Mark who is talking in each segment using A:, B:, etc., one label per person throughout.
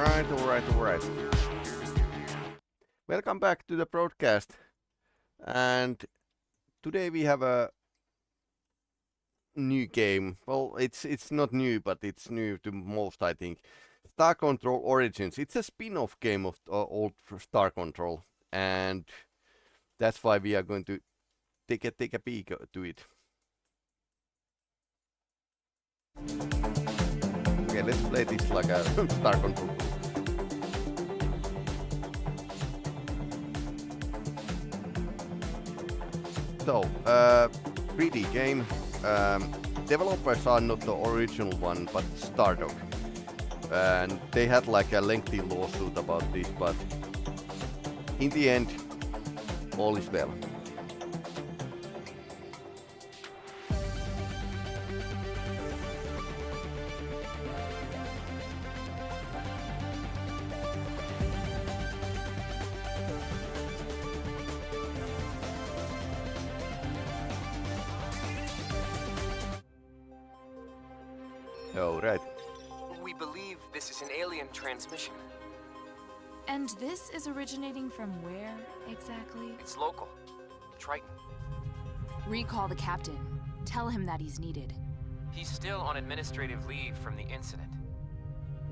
A: Alright. Welcome back to the broadcast. And today we have a new game. Well, it's not new, but it's new to most, I think. Star Control Origins. It's a spin-off game of old Star Control, and that's why we are going to take a peek to it. Okay, let's play this like a Star Control. So, 3D game. Developers are not the original one, but Stardock. And they had like a lengthy lawsuit about this, but in the end, all is well. Oh, right.
B: We believe this is an alien transmission.
C: And this is originating from where, exactly?
B: It's local. Triton.
C: Recall the captain. Tell him that he's needed.
B: He's still on administrative leave from the incident.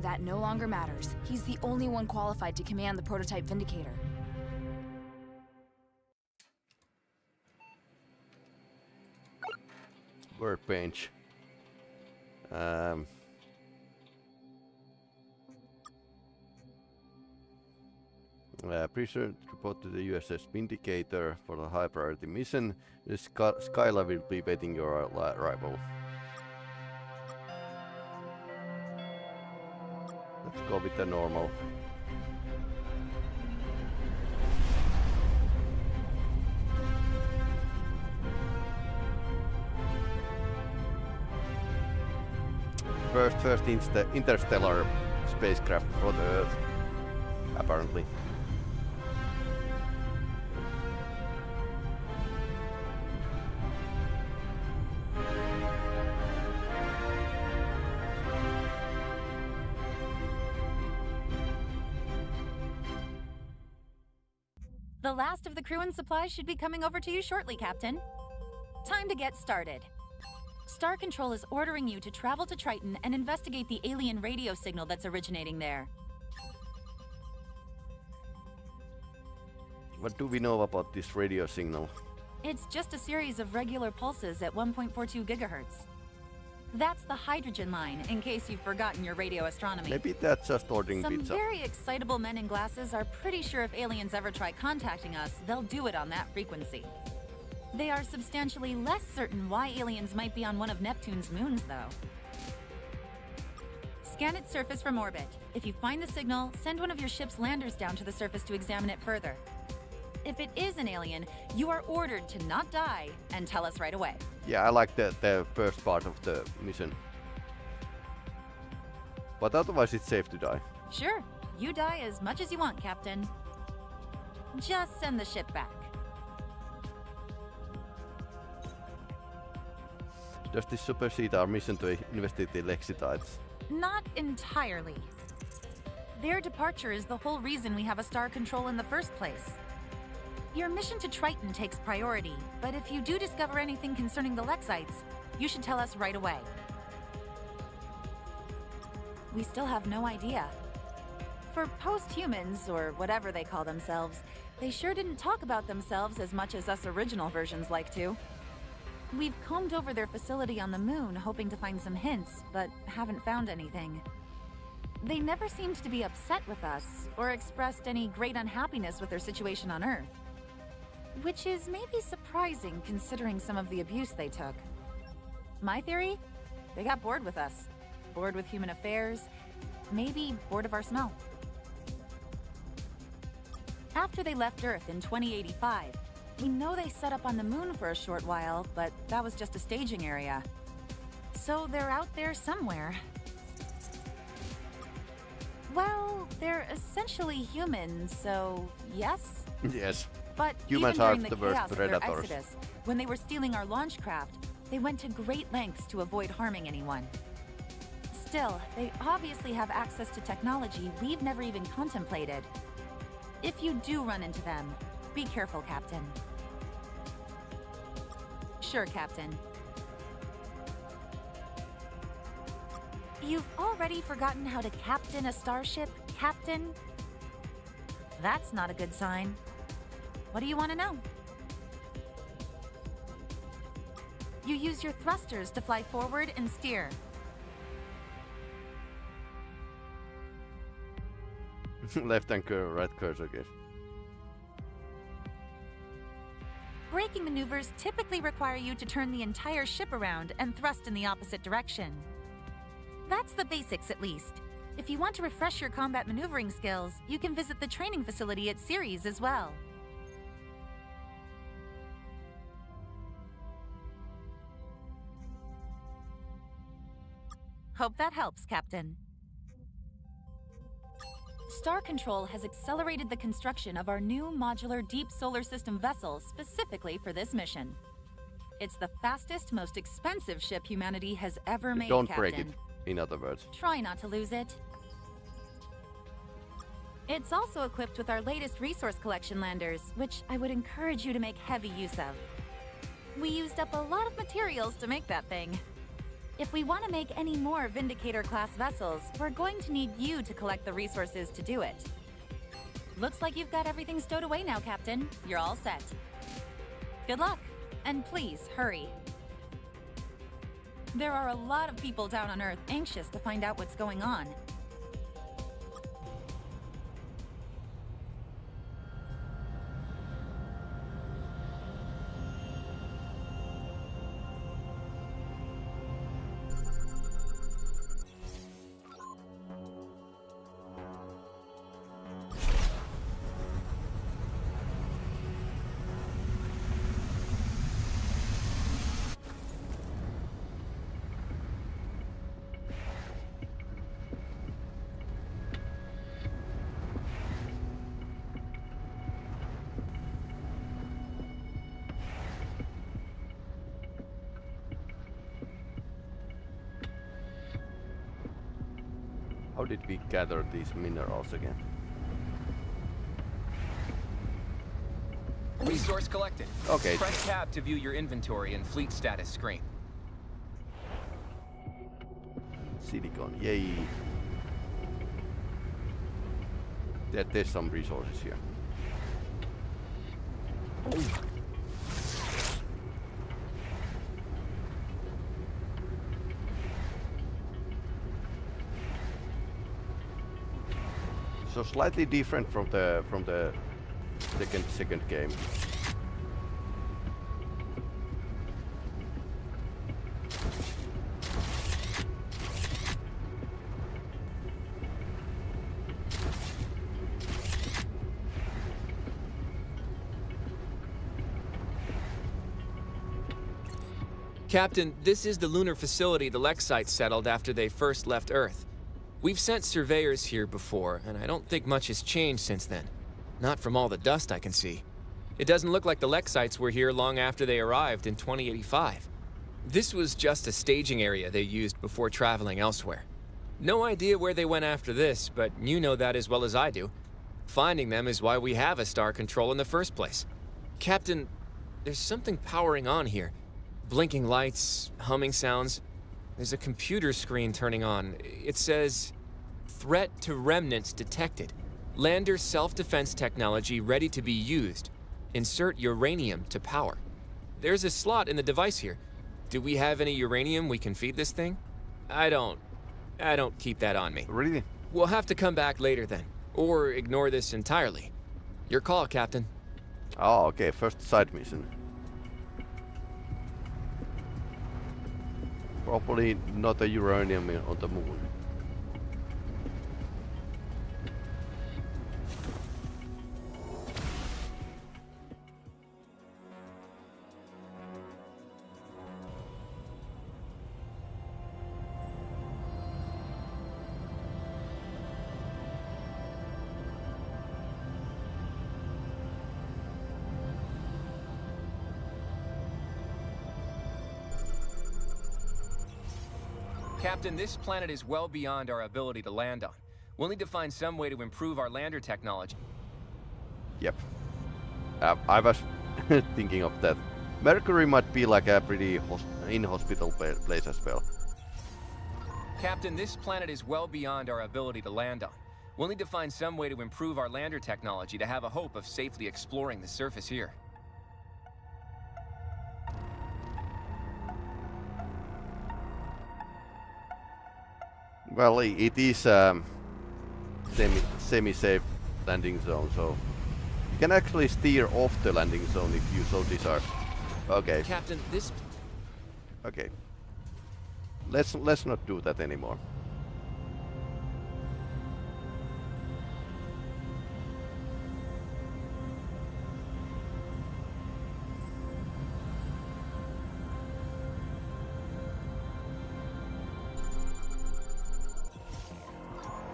C: That no longer matters. He's the only one qualified to command the prototype Vindicator.
A: Workbench. Present report to the USS Vindicator for the high priority mission. The Skylar will be waiting your arrival. Let's go with the normal. First interstellar spacecraft for the Earth, apparently.
D: The last of the crew and supplies should be coming over to you shortly, Captain. Time to get started. Star Control is ordering you to travel to Triton and investigate the alien radio signal that's originating there.
A: What do we know about this radio signal?
D: It's just a series of regular pulses at 1.42 gigahertz. That's the hydrogen line, in case you've forgotten your radio astronomy.
A: Maybe that's just ordering
D: Some
A: pizza.
D: very excitable men in glasses are pretty sure if aliens ever try contacting us, they'll do it on that frequency. They are substantially less certain why aliens might be on one of Neptune's moons, though. Scan its surface from orbit. If you find the signal, send one of your ship's landers down to the surface to examine it further. If it is an alien, you are ordered to not die and tell us right away.
A: Yeah, I like the first part of the mission. But otherwise it's safe to die.
D: Sure, you die as much as you want, Captain. Just send the ship back.
A: Does this supersede our mission to investigate the Lexitides?
D: Not entirely. Their departure is the whole reason we have a Star Control in the first place. Your mission to Triton takes priority, but if you do discover anything concerning the Lexites, you should tell us right away. We still have no idea. For post-humans, or whatever they call themselves, they sure didn't talk about themselves as much as us original versions like to. We've combed over their facility on the moon, hoping to find some hints, but haven't found anything. They never seemed to be upset with us, or expressed any great unhappiness with their situation on Earth. Which is maybe surprising considering some of the abuse they took. My theory? They got bored with us. Bored with human affairs, maybe bored of our smell. After they left Earth in 2085, we know they set up on the moon for a short while, but that was just a staging area. So they're out there somewhere. Well, they're essentially human, so yes?
A: Yes.
D: But
A: humans
D: even
A: are
D: during the
A: the worst
D: chaos of their
A: predators.
D: exodus, when they were stealing our launch craft, they went to great lengths to avoid harming anyone. Still, they obviously have access to technology we've never even contemplated. If you do run into them, be careful, Captain. Sure, Captain. You've already forgotten how to captain a starship, Captain? That's not a good sign. What do you want to know? You use your thrusters to fly forward and steer.
A: Left and right cursor, I guess.
D: Braking maneuvers typically require you to turn the entire ship around and thrust in the opposite direction. That's the basics, at least. If you want to refresh your combat maneuvering skills, you can visit the training facility at Ceres as well. Hope that helps, Captain. Star Control has accelerated the construction of our new modular deep solar system vessel specifically for this mission. It's the fastest, most expensive ship humanity has ever made,
A: Don't
D: Captain.
A: break it, in other words.
D: Try not to lose it. It's also equipped with our latest resource collection landers, which I would encourage you to make heavy use of. We used up a lot of materials to make that thing. If we want to make any more Vindicator-class vessels, we're going to need you to collect the resources to do it. Looks like you've got everything stowed away now, Captain. You're all set. Good luck, and please, hurry. There are a lot of people down on Earth anxious to find out what's going on.
A: How did we gather these minerals again?
B: Resource collected.
A: Okay.
B: Press tab to view your inventory and fleet status screen.
A: Silicon, yay! There's some resources here. So slightly different from the second game.
B: Captain, this is the lunar facility the Lexites settled after they first left Earth. We've sent surveyors here before, and I don't think much has changed since then. Not from all the dust I can see. It doesn't look like the Lexites were here long after they arrived in 2085. This was just a staging area they used before traveling elsewhere. No idea where they went after this, but you know that as well as I do. Finding them is why we have a Star Control in the first place. Captain, there's something powering on here. Blinking lights, humming sounds. There's a computer screen turning on. It says, "Threat to remnants detected. Lander self-defense technology ready to be used. Insert uranium to power." There's a slot in the device here. Do we have any uranium we can feed this thing? I don't keep that on me.
A: Really?
B: We'll have to come back later then, or ignore this entirely. Your call, Captain.
A: Oh, okay. First side mission. Probably not a uranium on the moon.
B: Captain, this planet is well beyond our ability to land on. We'll need to find some way to improve our lander technology.
A: Yep. I was thinking of that. Mercury might be like a pretty inhospitable place as well.
B: Captain, this planet is well beyond our ability to land on. We'll need to find some way to improve our lander technology to have a hope of safely exploring the surface here.
A: Well, it is semi-safe landing zone, so you can actually steer off the landing zone if you so desire. Okay.
B: Captain, this...
A: Okay. Let's not do that anymore.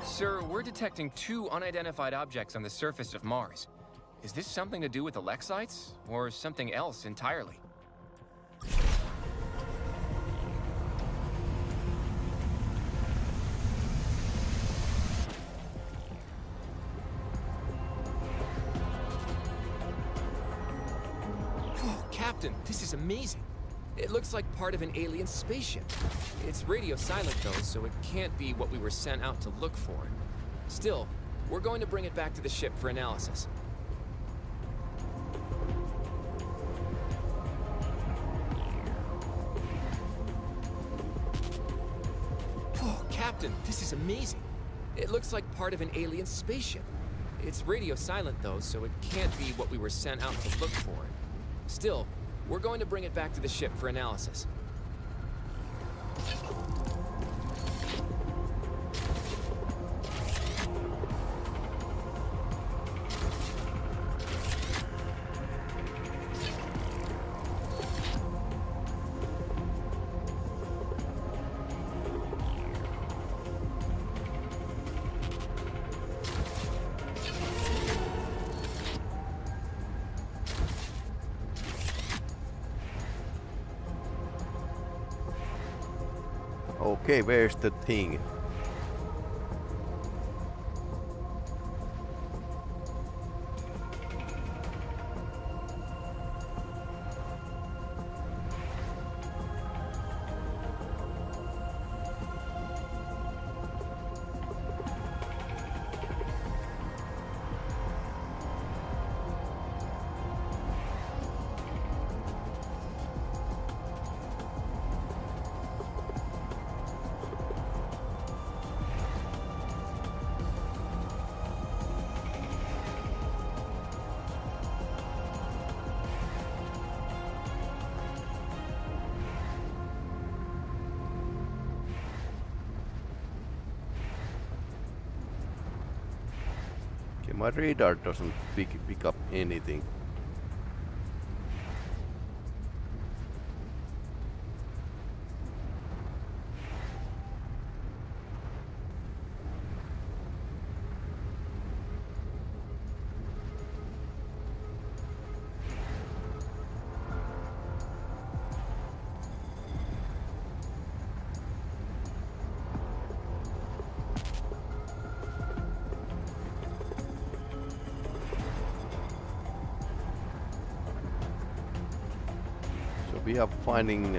B: Sir, we're detecting 2 unidentified objects on the surface of Mars. Is this something to do with the Lexites, or something else entirely? Oh, Captain, this is amazing. It looks like part of an alien spaceship. It's radio silent though, so it can't be what we were sent out to look for. Still, we're going to bring it back to the ship for analysis. Oh, Captain, this is amazing. It looks like part of an alien spaceship. It's radio silent though, so it can't be what we were sent out to look for. Still, we're going to bring it back to the ship for analysis.
A: Okay, where's the thing? My radar doesn't pick up anything. We are finding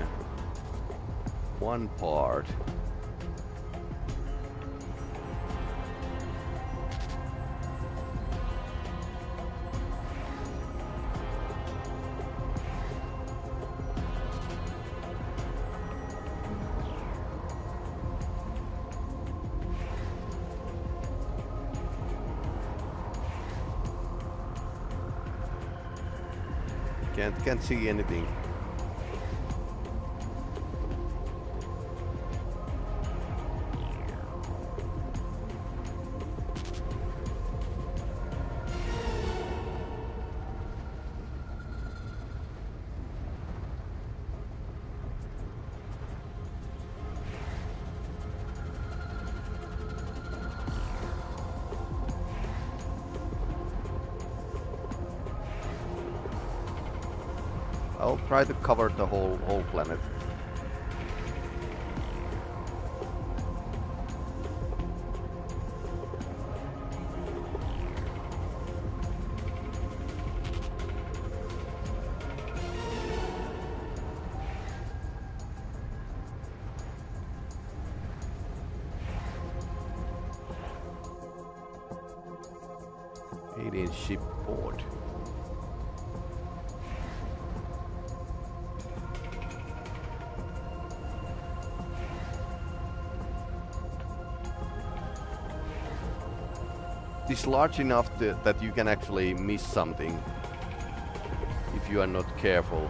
A: one part. Can't see anything. I'll try to cover the whole planet. Alien ship board. It's large enough that you can actually miss something if you are not careful.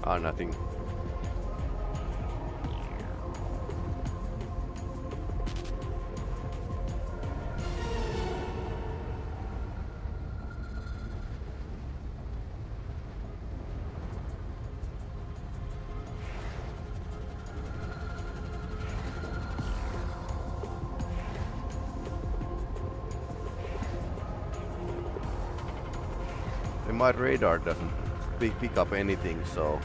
A: Ah, nothing. And my radar doesn't pick up anything, so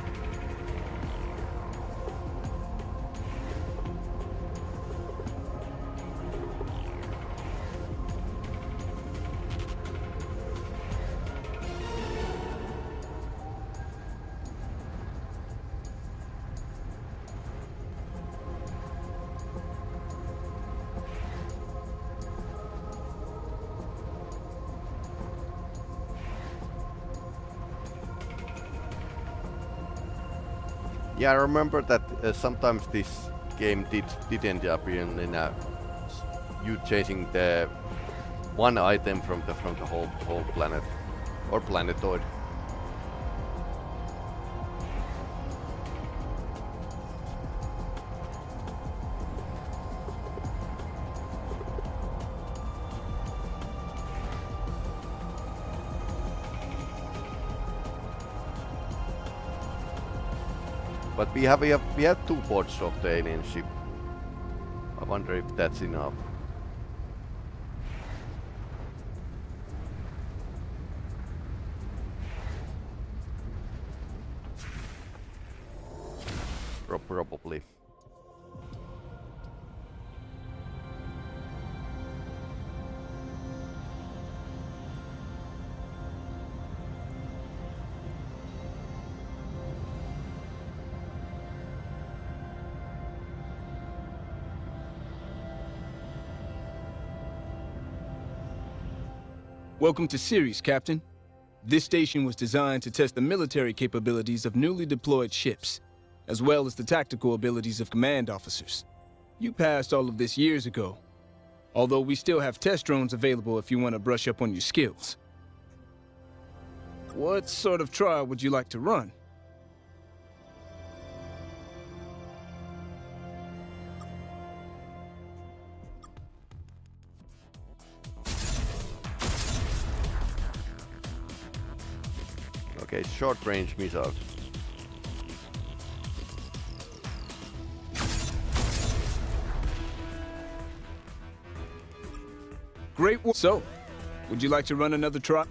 A: yeah, I remember that sometimes this game did end up in you chasing the one item from the whole planet or planetoid. But we have 2 boards of the alien ship. I wonder if that's enough. Probably.
E: Welcome to Ceres, Captain. This station was designed to test the military capabilities of newly deployed ships, as well as the tactical abilities of command officers. You passed all of this years ago, although we still have test drones available if you want to brush up on your skills. What sort of trial would you like to run?
A: Okay, short-range missiles.
E: Great. So, would you like to run another trial?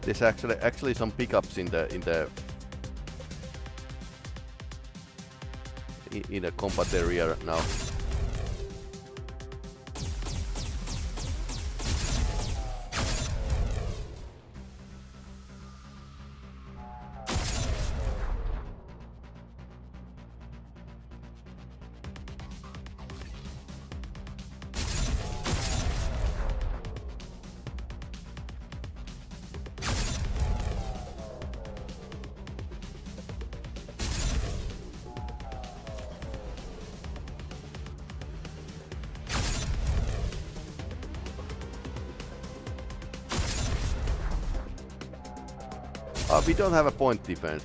A: There's actually some pickups in the combat area now. We don't have a point defense.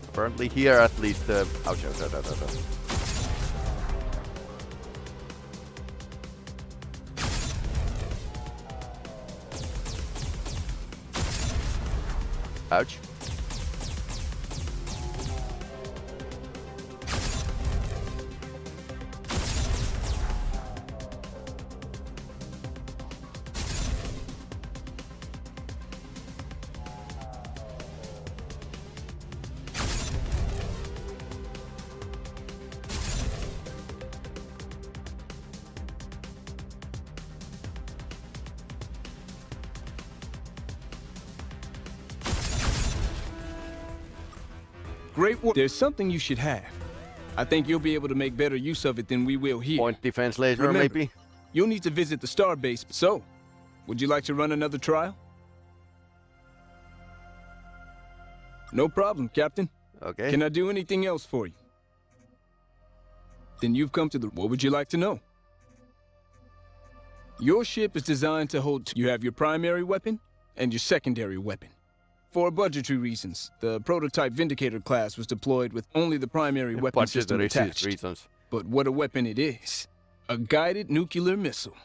A: Apparently here at least, ouch, ouch, ouch, ouch, ouch, ouch. Ouch.
E: Great work. There's something you should have. I think you'll be able to make better use of it than we will here.
A: Point defense laser,
E: Remember,
A: maybe?
E: You'll need to visit the star base. So, would you like to run another trial? No problem, Captain.
A: Okay.
E: Can I do anything else for you? Then you've come to the... What would you like to know? Your ship is designed to hold... You have your primary weapon and your secondary weapon. For budgetary reasons, the prototype Vindicator class was deployed with only the primary weapon system
A: Budgetary
E: attached.
A: reasons.
E: But what a weapon it is. A guided nuclear missile.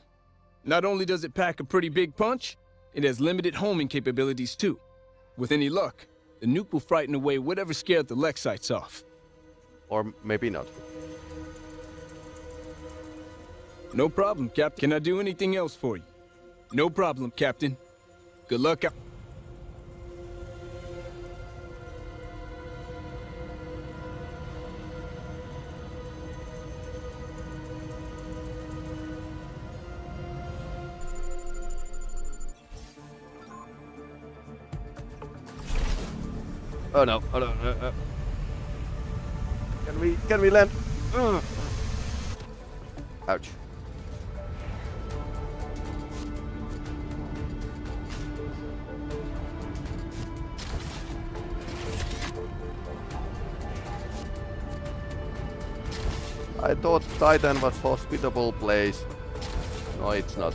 E: Not only does it pack a pretty big punch, it has limited homing capabilities too. With any luck, the nuke will frighten away whatever scared the Lexites off.
A: Or maybe not.
E: No problem, Captain. Can I do anything else for you? No problem, Captain. Good luck out.
A: Oh no, oh no, Can we land? Ouch. I thought Titan was hospitable place. No, it's not.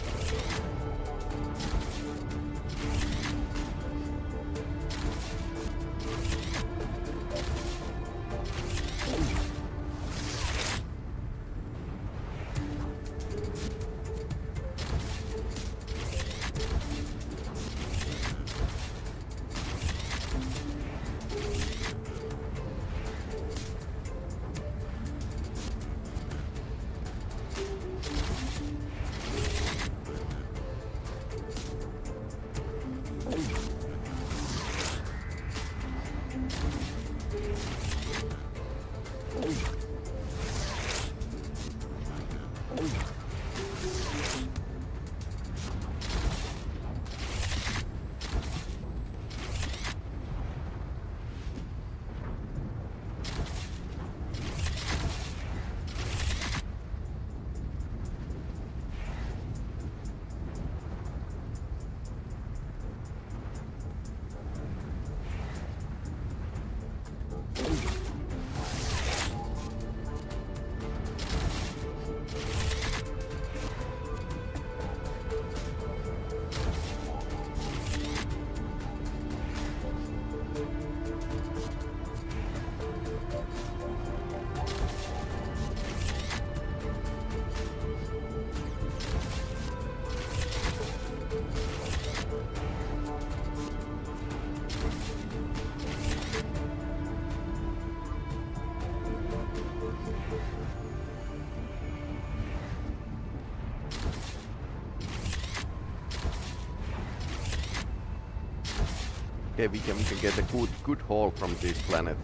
A: Okay, we can get a good haul from this planet.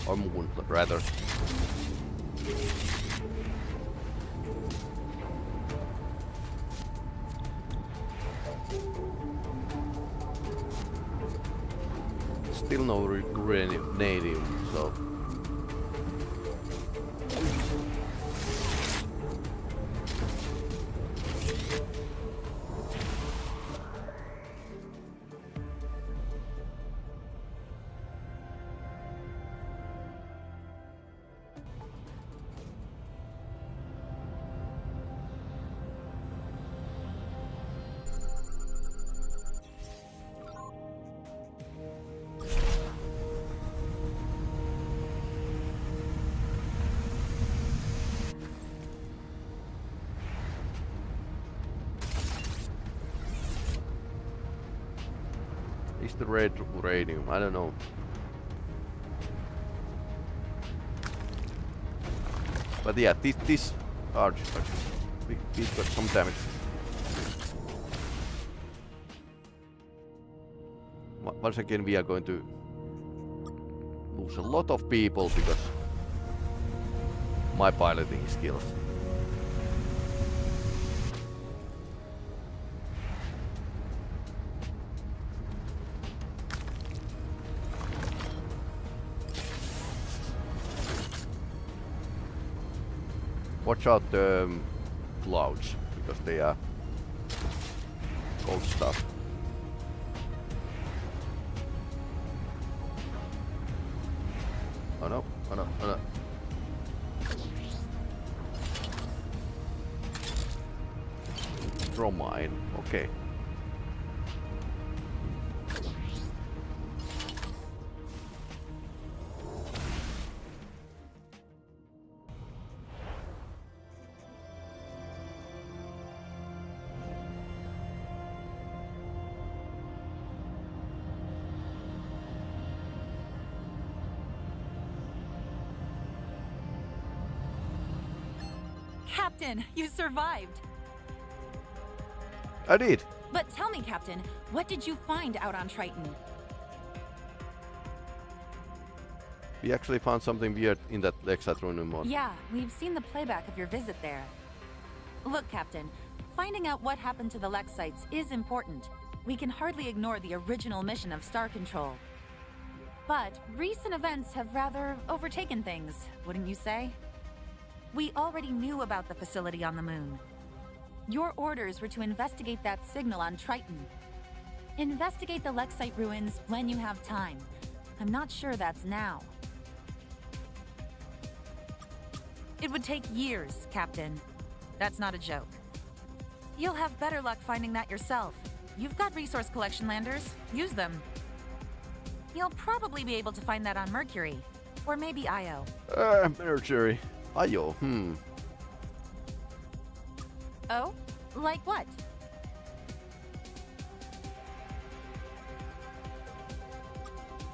A: Or moon, rather. Still no native, so... Is the red uranium? I don't know. But yeah, this arch we got some damage. Once again, we are going to lose a lot of people because my piloting skills. Watch out the clouds, because they are cold stuff. Oh no, oh no, oh no. Bromine, okay.
D: Captain, you survived.
A: I did.
D: But tell me, Captain, what did you find out on Triton?
A: We actually found something weird in that Lexatronium mod.
D: Yeah, we've seen the playback of your visit there. Look, Captain, finding out what happened to the Lex sites is important. We can hardly ignore the original mission of Star Control. But recent events have rather overtaken things, wouldn't you say? We already knew about the facility on the moon. Your orders were to investigate that signal on Triton. Investigate the Lexite ruins when you have time. I'm not sure that's now. It would take years, Captain. That's not a joke. You'll have better luck finding that yourself. You've got resource collection landers. Use them. You'll probably be able to find that on Mercury. Or maybe Io.
A: Mercury. Io,
D: Oh? Like what?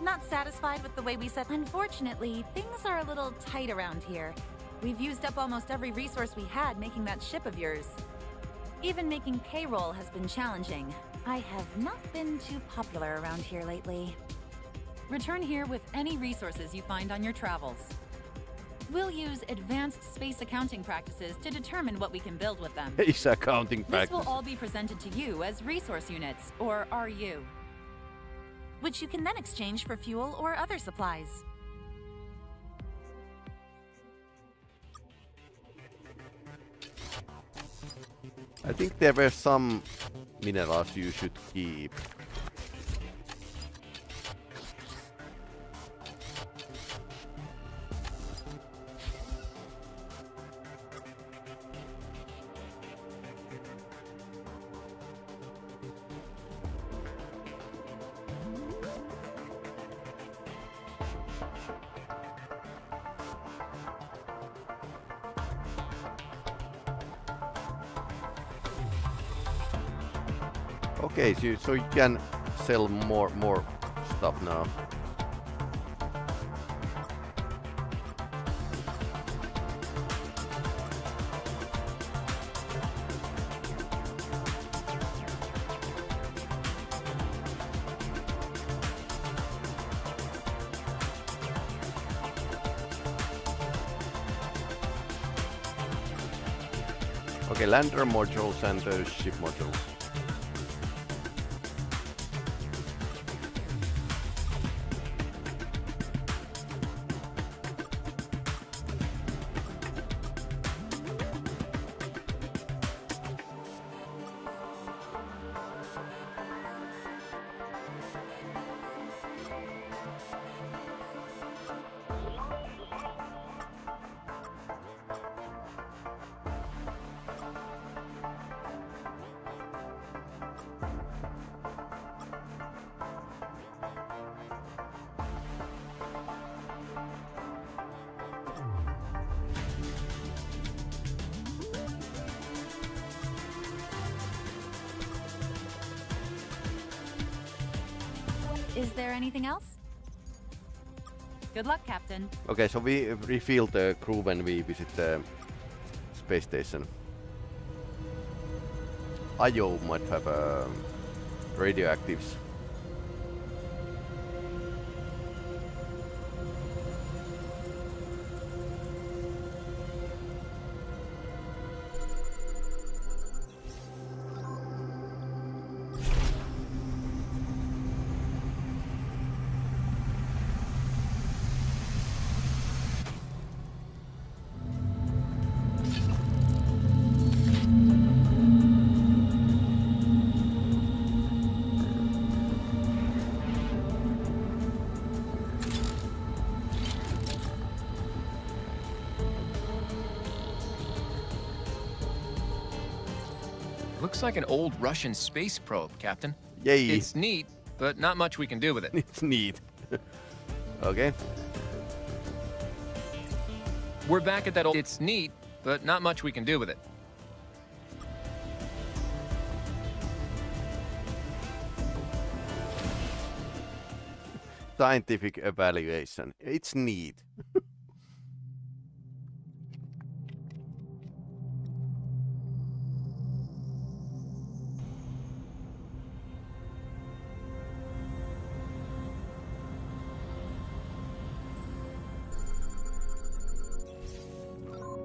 D: Not satisfied with the way we set? Unfortunately, things are a little tight around here. We've used up almost every resource we had making that ship of yours. Even making payroll has been challenging. I have not been too popular around here lately. Return here with any resources you find on your travels. We'll use advanced space accounting practices to determine what we can build with them.
A: Space accounting practice.
D: This will all be presented to you as resource units, or RU, which you can then exchange for fuel or other supplies.
A: I think there were some minerals you should keep. Okay, so you can sell more stuff now. Okay, lander modules and ship modules.
D: Is there anything else? Good luck, Captain.
A: Okay, so we refill the crew when we visit the space station. Io might have radioactives.
B: Looks like an old Russian space probe, Captain.
A: Yay!
B: It's neat, but not much we can do with it.
A: It's neat. Okay.
B: We're back at that old... It's neat, but not much we can do with it.
A: Scientific evaluation. It's neat.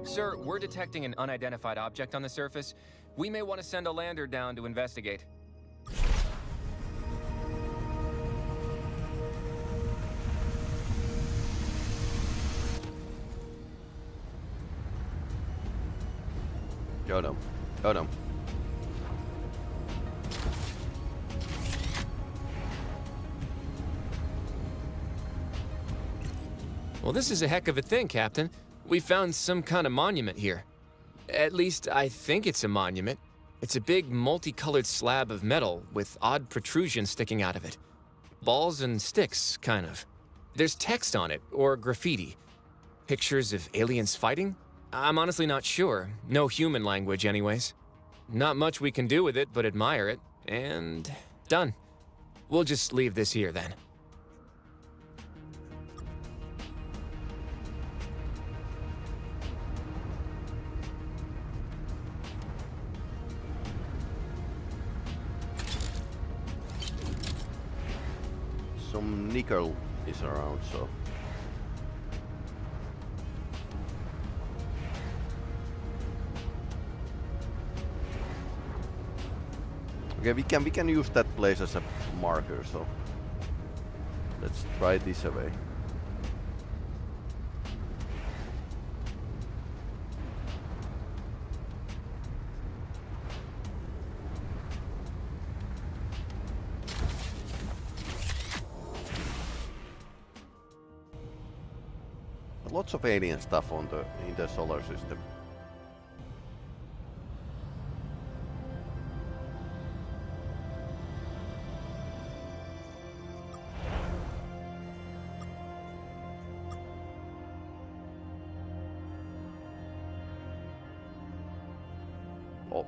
B: Sir, we're detecting an unidentified object on the surface. We may want to send a lander down to investigate.
A: Go no. Go no.
B: Well, this is a heck of a thing, Captain. We found some kind of monument here. At least, I think it's a monument. It's a big, multicolored slab of metal with odd protrusions sticking out of it. Balls and sticks, kind of. There's text on it, or graffiti. Pictures of aliens fighting? I'm honestly not sure. No human language, anyways. Not much we can do with it but admire it, and done. We'll just leave this here then.
A: Some nickel is around, so okay, we can use that place as a marker, so let's try this away. Lots of alien stuff in the solar system.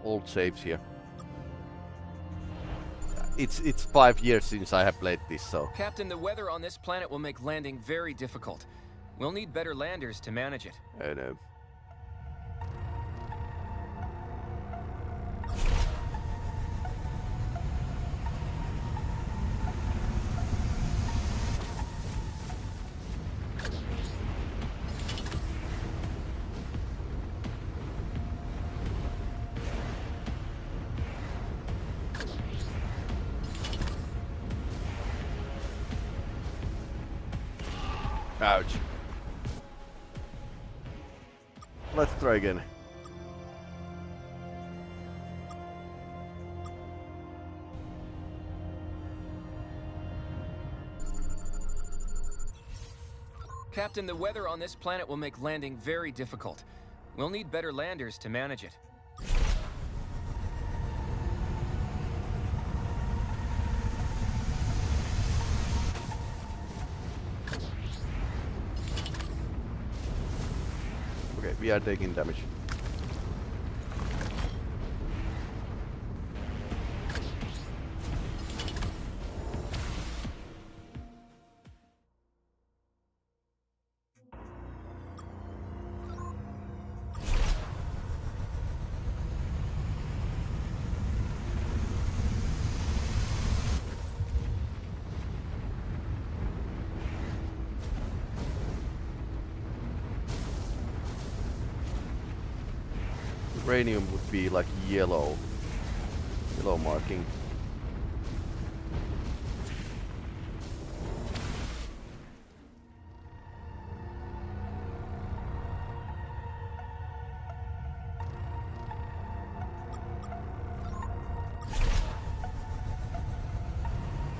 A: Old saves here. It's 5 years since I have played this, so.
B: Captain, the weather on this planet will make landing very difficult. We'll need better landers to manage it.
A: I know. Ouch. Let's try again.
B: Captain, the weather on this planet will make landing very difficult. We'll need better landers to manage it.
A: Okay, we are taking damage. uranium would be like yellow marking.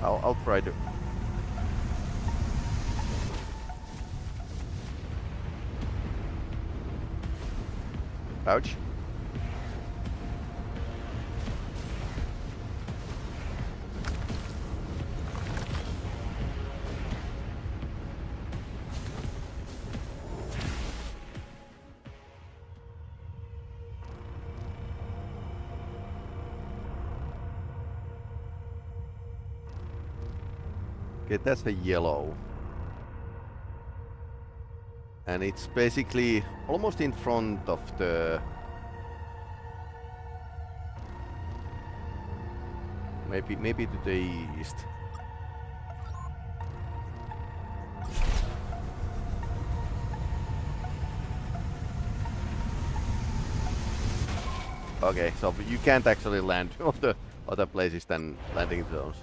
A: I'll try to. Ouch. Okay, that's a yellow. And it's basically almost in front of the... Maybe to the east. Okay, so you can't actually land on the other places than landing zones.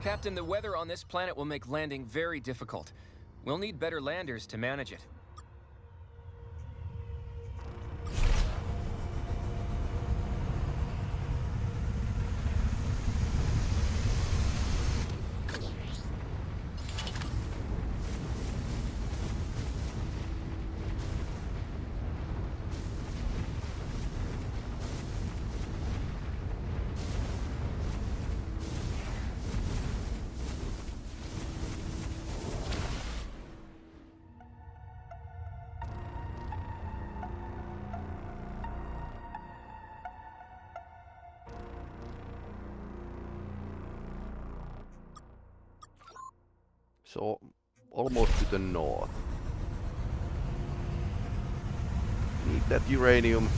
B: Captain, the weather on this planet will make landing very difficult. We'll need better landers to manage it.
A: So, almost to the north. Need that uranium.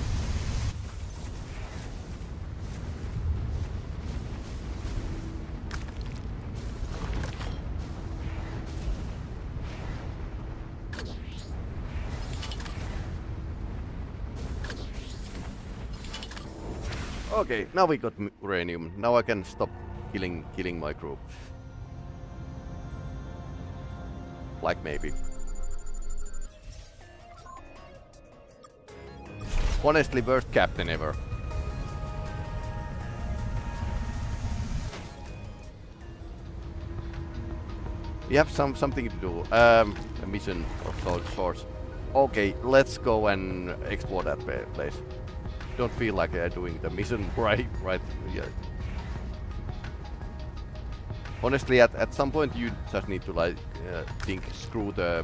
A: Okay, now we got uranium. Now I can stop killing my group. Like maybe. Honestly, worst captain ever. We have something to do. A mission of sorts. Okay, let's go and explore that place. Don't feel like doing the mission right here. Honestly, at some point you just need to like think screw the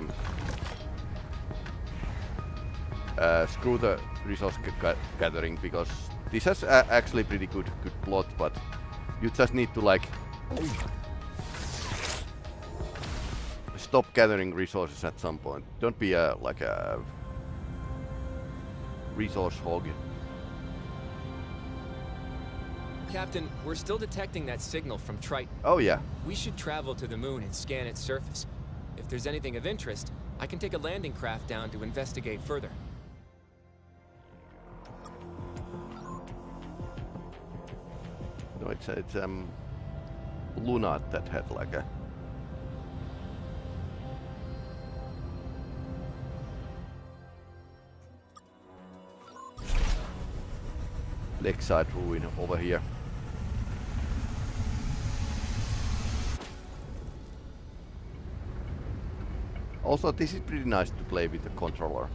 A: resource gathering, because this has actually pretty good plot, but you just need to like stop gathering resources at some point. Don't be like a resource hog.
B: Captain, we're still detecting that signal from Triton.
A: Oh yeah.
B: We should travel to the moon and scan its surface. If there's anything of interest, I can take a landing craft down to investigate further.
A: No, it's Luna that had like a... Lakeside ruin over here. Also, this is pretty nice to play with the controller.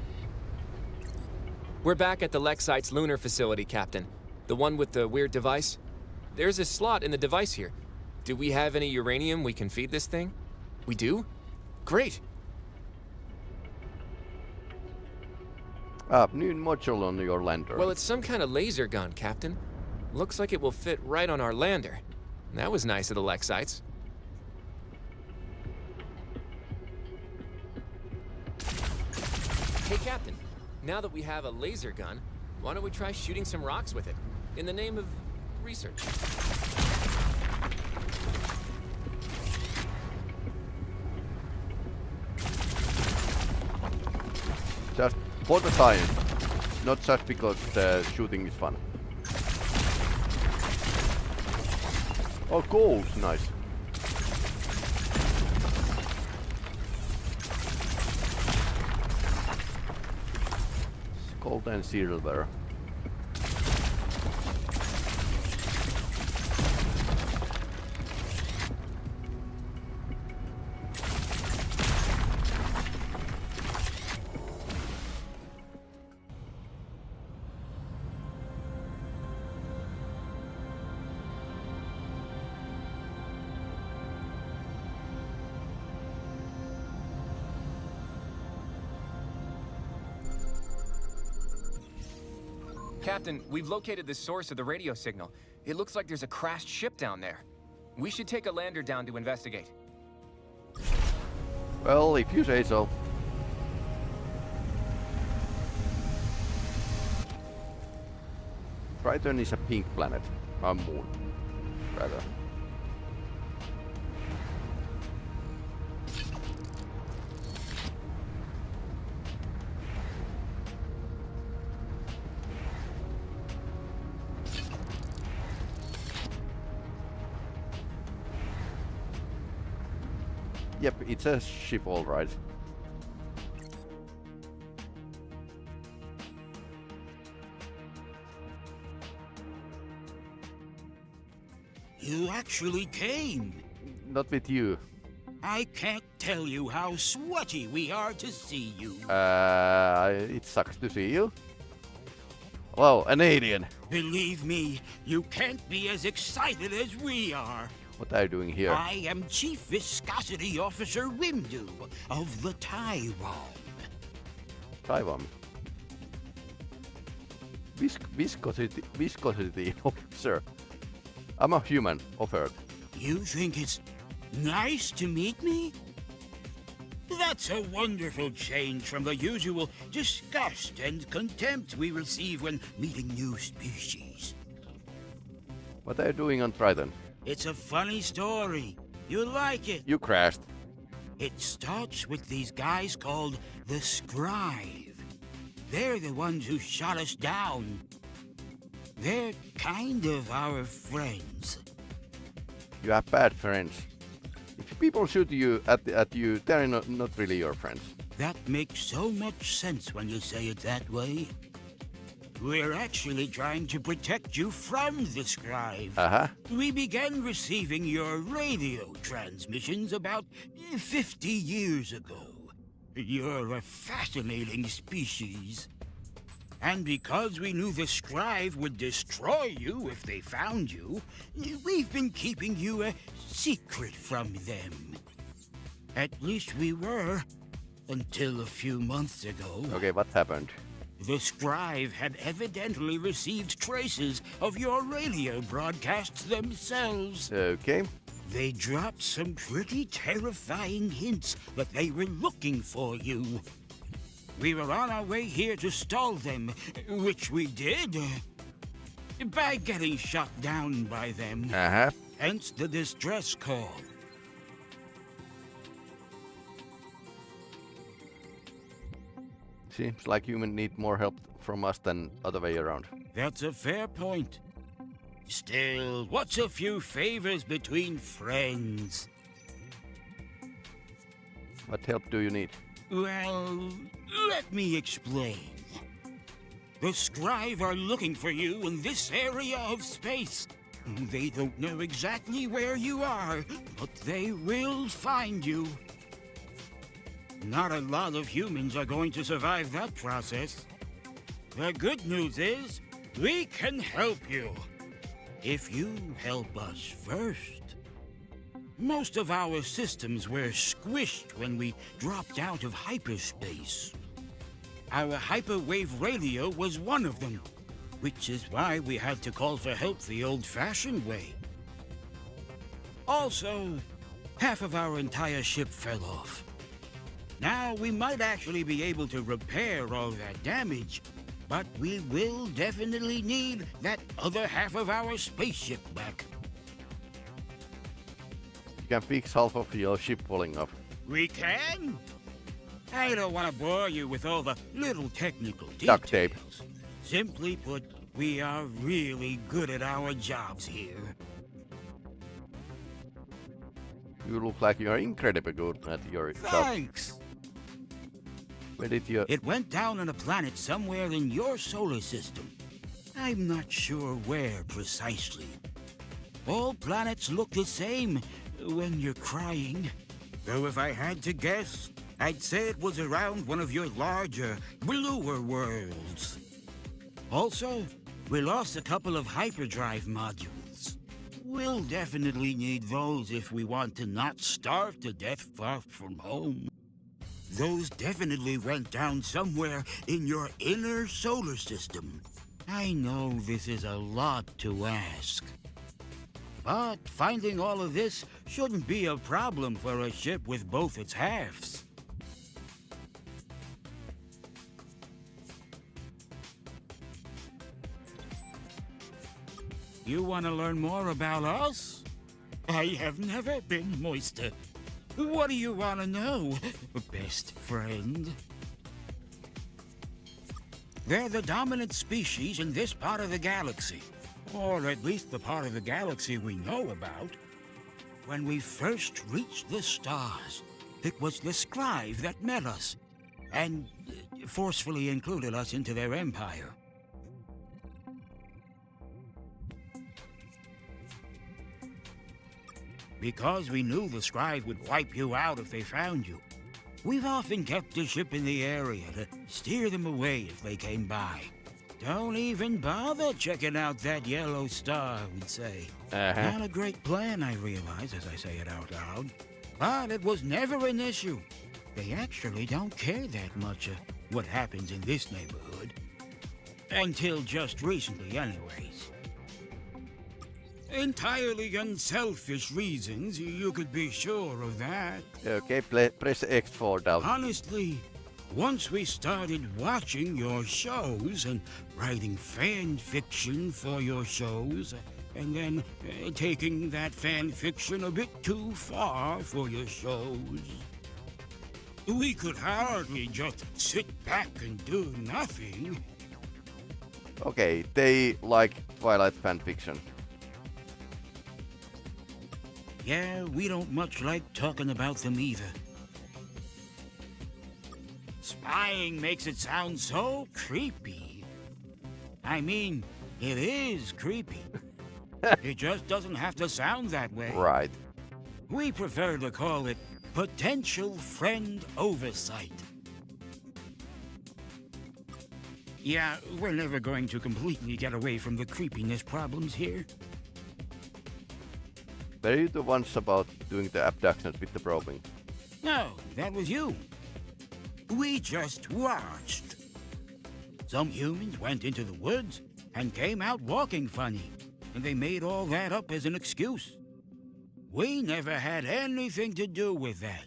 B: We're back at the Lexite's lunar facility, Captain. The one with the weird device. There's a slot in the device here. Do we have any uranium we can feed this thing? We do? Great!
A: New module on your lander.
B: Well, it's some kind of laser gun, Captain. Looks like it will fit right on our lander. That was nice of the Lexites. Hey, Captain. Now that we have a laser gun, why don't we try shooting some rocks with it? In the name of research.
A: Just for the science, not just because shooting is fun. Oh, gold, nice. Gold and silver.
B: Captain, we've located the source of the radio signal. It looks like there's a crashed ship down there. We should take a lander down to investigate.
A: Well, if you say so. Triton is a pink planet. A moon, rather. Yep, it's a ship, all right.
F: You actually came.
A: Not with you.
F: I can't tell you how sweaty we are to see you.
A: It sucks to see you. Wow, an alien.
F: Believe me, you can't be as excited as we are.
A: What are you doing here?
F: I am Chief Viscosity Officer Windu of the Taiwan.
A: Taiwan. Viscosity officer. I'm a human of Earth.
F: You think it's nice to meet me? That's a wonderful change from the usual disgust and contempt we receive when meeting new species.
A: What are you doing on Triton?
F: It's a funny story. You'll like it.
A: You crashed.
F: It starts with these guys called the Scribe. They're the ones who shot us down. They're kind of our friends.
A: You have bad friends. If people shoot you at you, they're not really your friends.
F: That makes so much sense when you say it that way. We're actually trying to protect you from the Scribe.
A: Uh-huh.
F: We began receiving your radio transmissions about 50 years ago. You're a fascinating species. And because we knew the Scribe would destroy you if they found you, we've been keeping you a secret from them. At least we were, until a few months ago.
A: Okay, what happened?
F: The Scribe had evidently received traces of your radio broadcasts themselves.
A: Okay.
F: They dropped some pretty terrifying hints that they were looking for you. We were on our way here to stall them, which we did, by getting shot down by them.
A: Uh-huh.
F: Hence the distress call.
A: Seems like humans need more help from us than other way around.
F: That's a fair point. Still, what's a few favors between friends?
A: What help do you need?
F: Well, let me explain. The Scribe are looking for you in this area of space. They don't know exactly where you are, but they will find you. Not a lot of humans are going to survive that process. The good news is, we can help you. If you help us first. Most of our systems were squished when we dropped out of hyperspace. Our hyperwave radio was one of them, which is why we had to call for help the old-fashioned way. Also, half of our entire ship fell off. Now, we might actually be able to repair all that damage, but we will definitely need that other half of our spaceship back.
A: You can fix half of your ship falling off.
F: We can? I don't want to bore you with all the little technical details.
A: Duct tape.
F: Simply put, we are really good at our jobs here.
A: You look like you are incredibly good at your job.
F: Thanks!
A: Where did you...
F: It went down on a planet somewhere in your solar system. I'm not sure where precisely. All planets look the same when you're crying. Though if I had to guess, I'd say it was around one of your larger, bluer worlds. Also, we lost a couple of hyperdrive modules. We'll definitely need those if we want to not starve to death far from home. Those definitely went down somewhere in your inner solar system. I know this is a lot to ask. But finding all of this shouldn't be a problem for a ship with both its halves. You want to learn more about us? I have never been moister. What do you want to know, best friend? They're the dominant species in this part of the galaxy. Or at least the part of the galaxy we know about. When we first reached the stars, it was the Scribe that met us and forcefully included us into their empire. Because we knew the Scribe would wipe you out if they found you, we've often kept the ship in the area to steer them away if they came by. Don't even bother checking out that yellow star, I would say. Not a great plan, I realize, as I say it out loud. But it was never an issue. They actually don't care that much what happens in this neighborhood. Until just recently, anyways. Entirely unselfish reasons, you could be sure of that.
A: Okay, press X for doubt.
F: Honestly, once we started watching your shows and writing fan fiction for your shows, and then taking that fan fiction a bit too far for your shows, we could hardly just sit back and do nothing.
A: Okay, they like Twilight fanfiction.
F: Yeah, we don't much like talking about them either. Spying makes it sound so creepy. I mean, it is creepy. It just doesn't have to sound that way.
A: Right.
F: We prefer to call it potential friend oversight. Yeah, we're never going to completely get away from the creepiness problems here.
A: Were you the ones about doing the abductions with the probing?
F: No, that was you. We just watched. Some humans went into the woods and came out walking funny, and they made all that up as an excuse. We never had anything to do with that.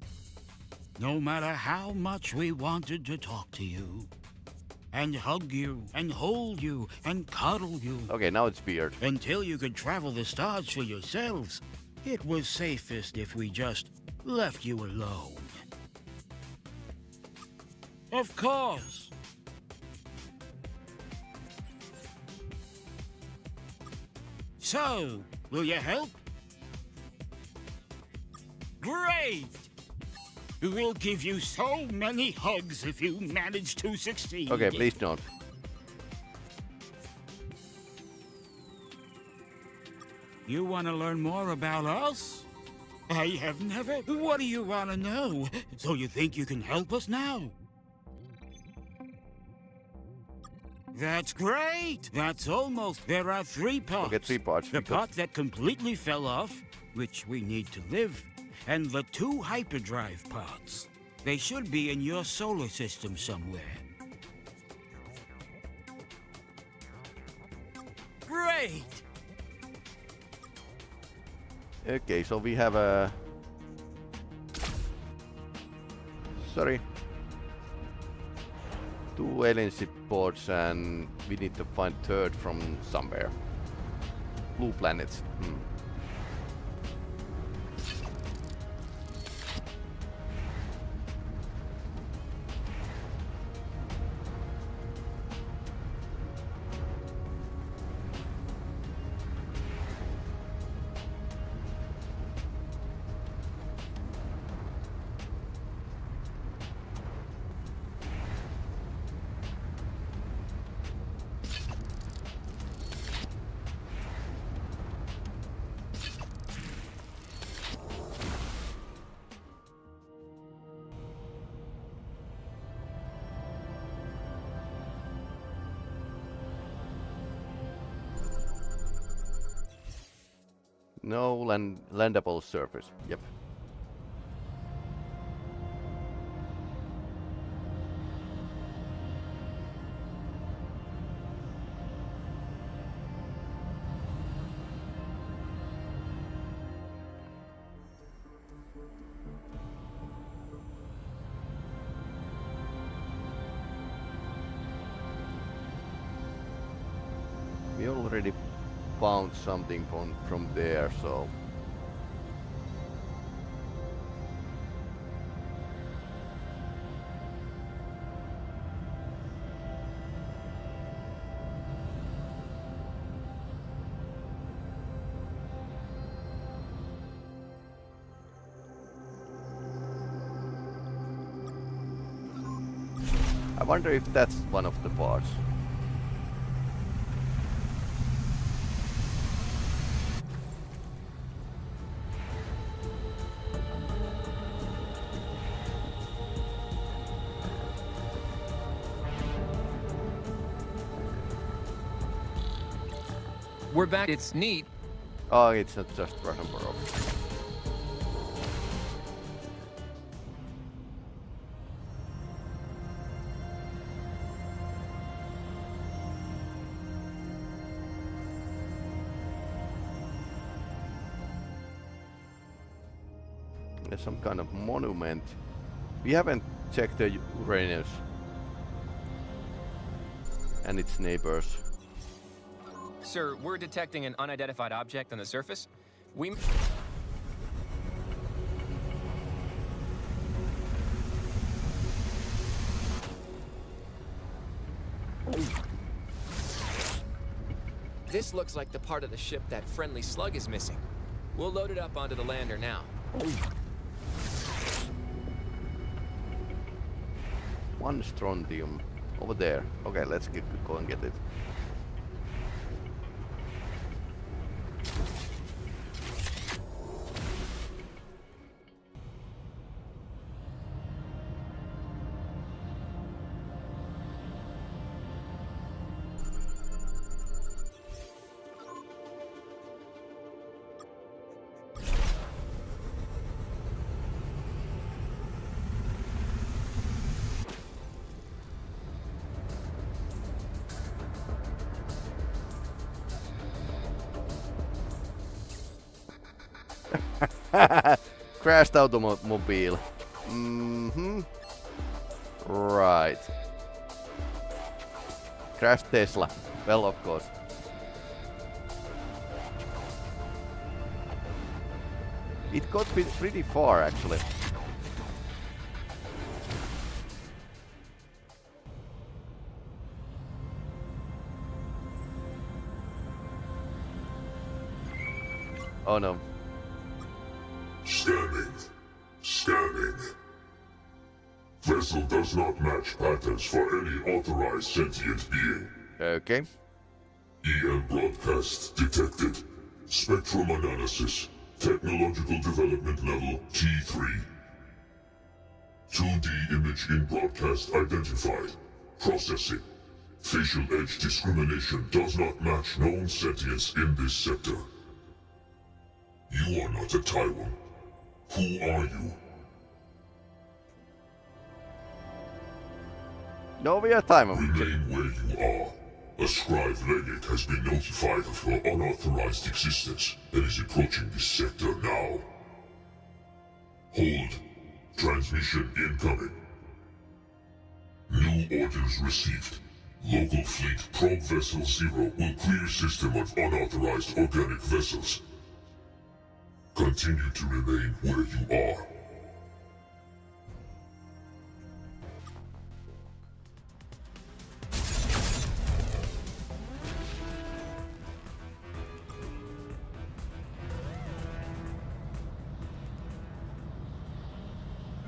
F: No matter how much we wanted to talk to you, and hug you, and hold you, and cuddle you.
A: Okay, now it's weird.
F: Until you could travel the stars for yourselves, it was safest if we just left you alone. Of course. So, will you help? Great! We'll give you so many hugs if you manage to succeed.
A: Okay, please don't.
F: You want to learn more about us? I have never... What do you want to know? So you think you can help us now? That's great! That's almost... There are 3 parts.
A: Okay, 3 parts.
F: The part that completely fell off, which we need to live, and the 2 hyperdrive parts. They should be in your solar system somewhere. Great!
A: Okay, so we have a... Sorry. 2 alien ship ports and we need to find 3rd from somewhere. Blue planets. No landable surface. Yep. We already found something from there, so I wonder if that's one of the parts.
B: We're back. It's neat.
A: Oh, it's not just random rock. There's some kind of monument. We haven't checked the Uranus and its neighbors.
B: Sir, we're detecting an unidentified object on the surface. We... This looks like the part of the ship that friendly slug is missing. We'll load it up onto the lander now.
A: One strontium over there. Okay, let's go and get it. Crashed automobile. Mm-hmm. Right. Crashed Tesla. Well, of course. It got pretty far, actually. Oh no.
G: Scanning. Scanning. Vessel does not match patterns for any authorized sentient being.
A: Okay.
G: EM broadcast detected. Spectrum analysis. Technological development level T3. 2D image in broadcast identified. Processing. Facial edge discrimination does not match known sentience in this sector. You are not a Taiwan. Who are you?
A: No, we are time.
G: Remain where you are. A scribe legate has been notified of your unauthorized existence and is approaching this sector now. Hold. Transmission incoming. New orders received. Local fleet probe vessel 0 will clear system of unauthorized organic vessels. Continue to remain where you are.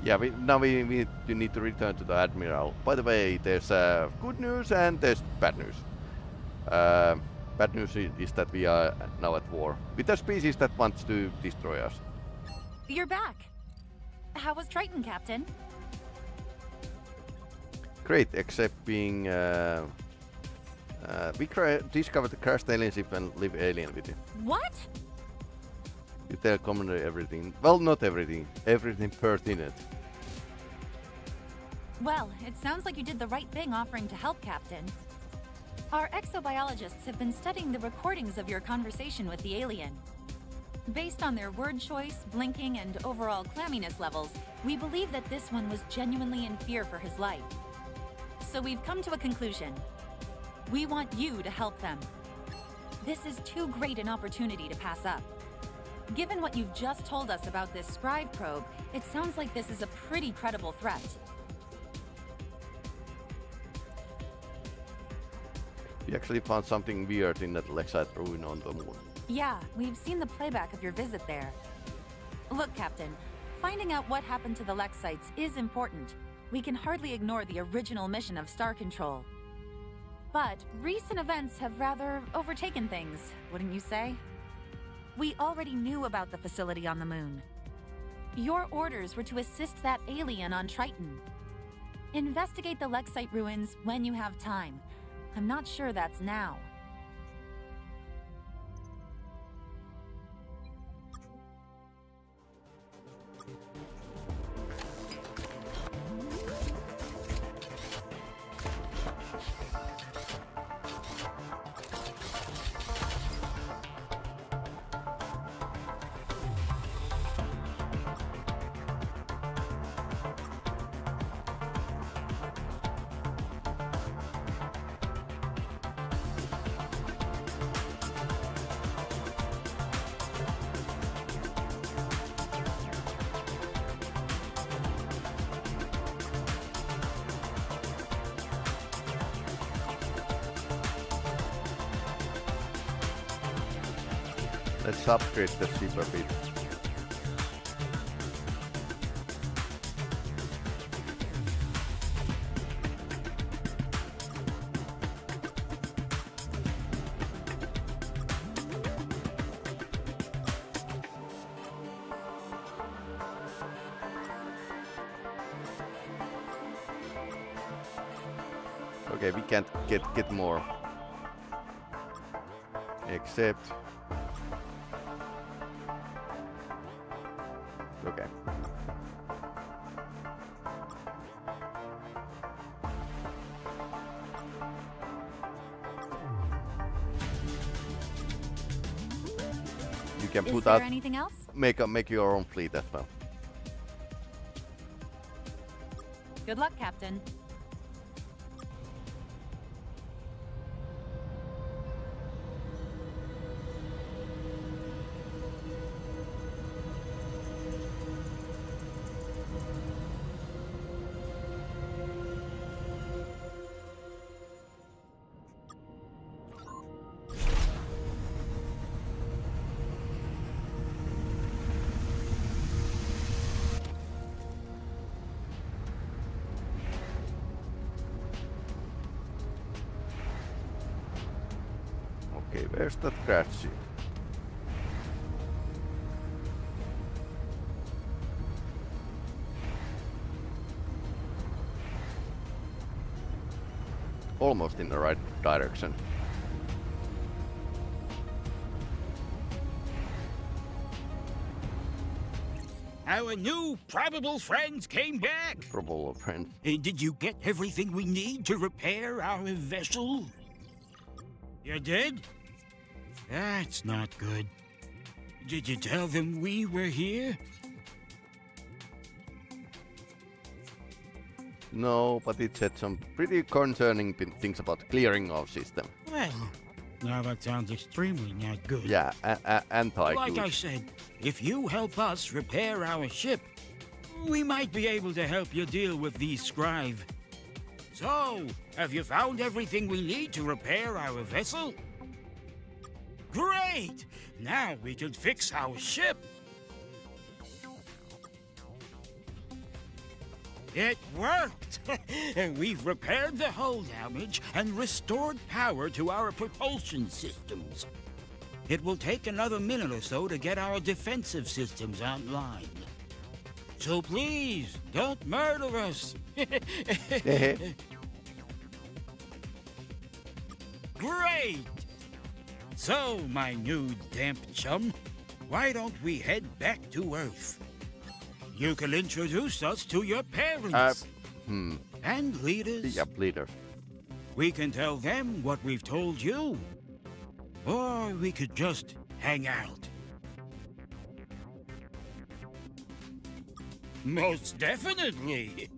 A: Yeah, now we need to return to the Admiral. By the way, there's good news and there's bad news. Bad news is that we are now at war with a species that wants to destroy us.
D: You're back. How was Triton, Captain?
A: Great, except being... we discovered the crashed alien ship and live alien with it.
D: What?
A: You tell commander everything. Well, not everything. Everything pertinent.
D: Well, it sounds like you did the right thing offering to help, Captain. Our exobiologists have been studying the recordings of your conversation with the alien. Based on their word choice, blinking, and overall clamminess levels, we believe that this one was genuinely in fear for his life. So we've come to a conclusion. We want you to help them. This is too great an opportunity to pass up. Given what you've just told us about this scribe probe, it sounds like this is a pretty credible threat.
A: We actually found something weird in that lakeside ruin on the moon.
D: Yeah, we've seen the playback of your visit there. Look, Captain, finding out what happened to the Lex sites is important. We can hardly ignore the original mission of Star Control. But recent events have rather overtaken things, wouldn't you say? We already knew about the facility on the moon. Your orders were to assist that alien on Triton. Investigate the Lex site ruins when you have time. I'm not sure that's now.
A: Let's upgrade the ship a bit. Okay, we can't get more. Except... Okay. You can put out...
D: anything else?
A: Make your own fleet as well.
D: Good luck, Captain.
A: Okay, where's that crash ship? Almost in the right direction.
F: Our new probable friends came back.
A: Probable friend.
F: Did you get everything we need to repair our vessel? You did? That's not good. Did you tell them we were here?
A: No, but it said some pretty concerning things about clearing our system.
F: Well, now that sounds extremely not good.
A: Yeah, anti-good.
F: Like I said, if you help us repair our ship, we might be able to help you deal with these scribe. So, have you found everything we need to repair our vessel? Great! Now we can fix our ship. It worked! We've repaired the hull damage and restored power to our propulsion systems. It will take another minute or so to get our defensive systems online. So please, don't murder us! Great! So, my new damp chum, why don't we head back to Earth? You can introduce us to your parents. And leaders.
A: Yep, leaders.
F: We can tell them what we've told you. Or we could just hang out. Most definitely.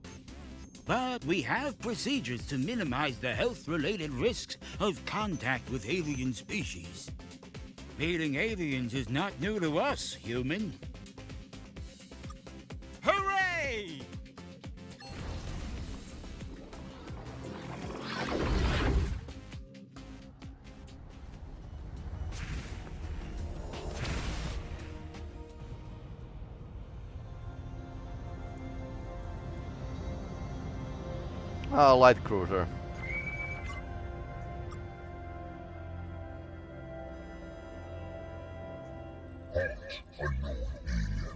F: But we have procedures to minimize the health-related risks of contact with alien species. Meeting aliens is not new to us, human. Hooray!
A: Oh, light cruiser.
G: Unknown alien.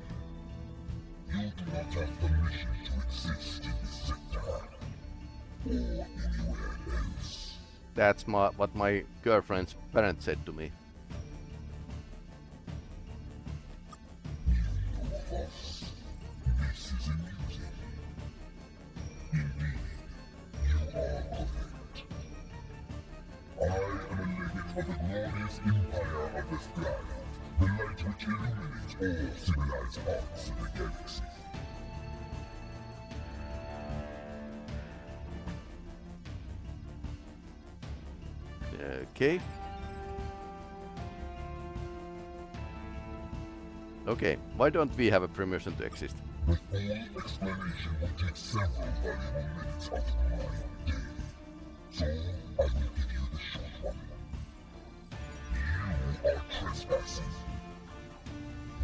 G: You do not have permission to exist in this sector or anywhere else.
A: That's what my girlfriend's parents said to me.
G: You know of us. This is amusing. Indeed, you are correct. I am a legate of the glorious empire of the sky. The light which illuminates all civilized parts of the galaxy.
A: Okay. Okay, why don't we have a permission to exist?
G: The full explanation will take several valuable minutes of my day. So, I will give you the short one. You are trespassing.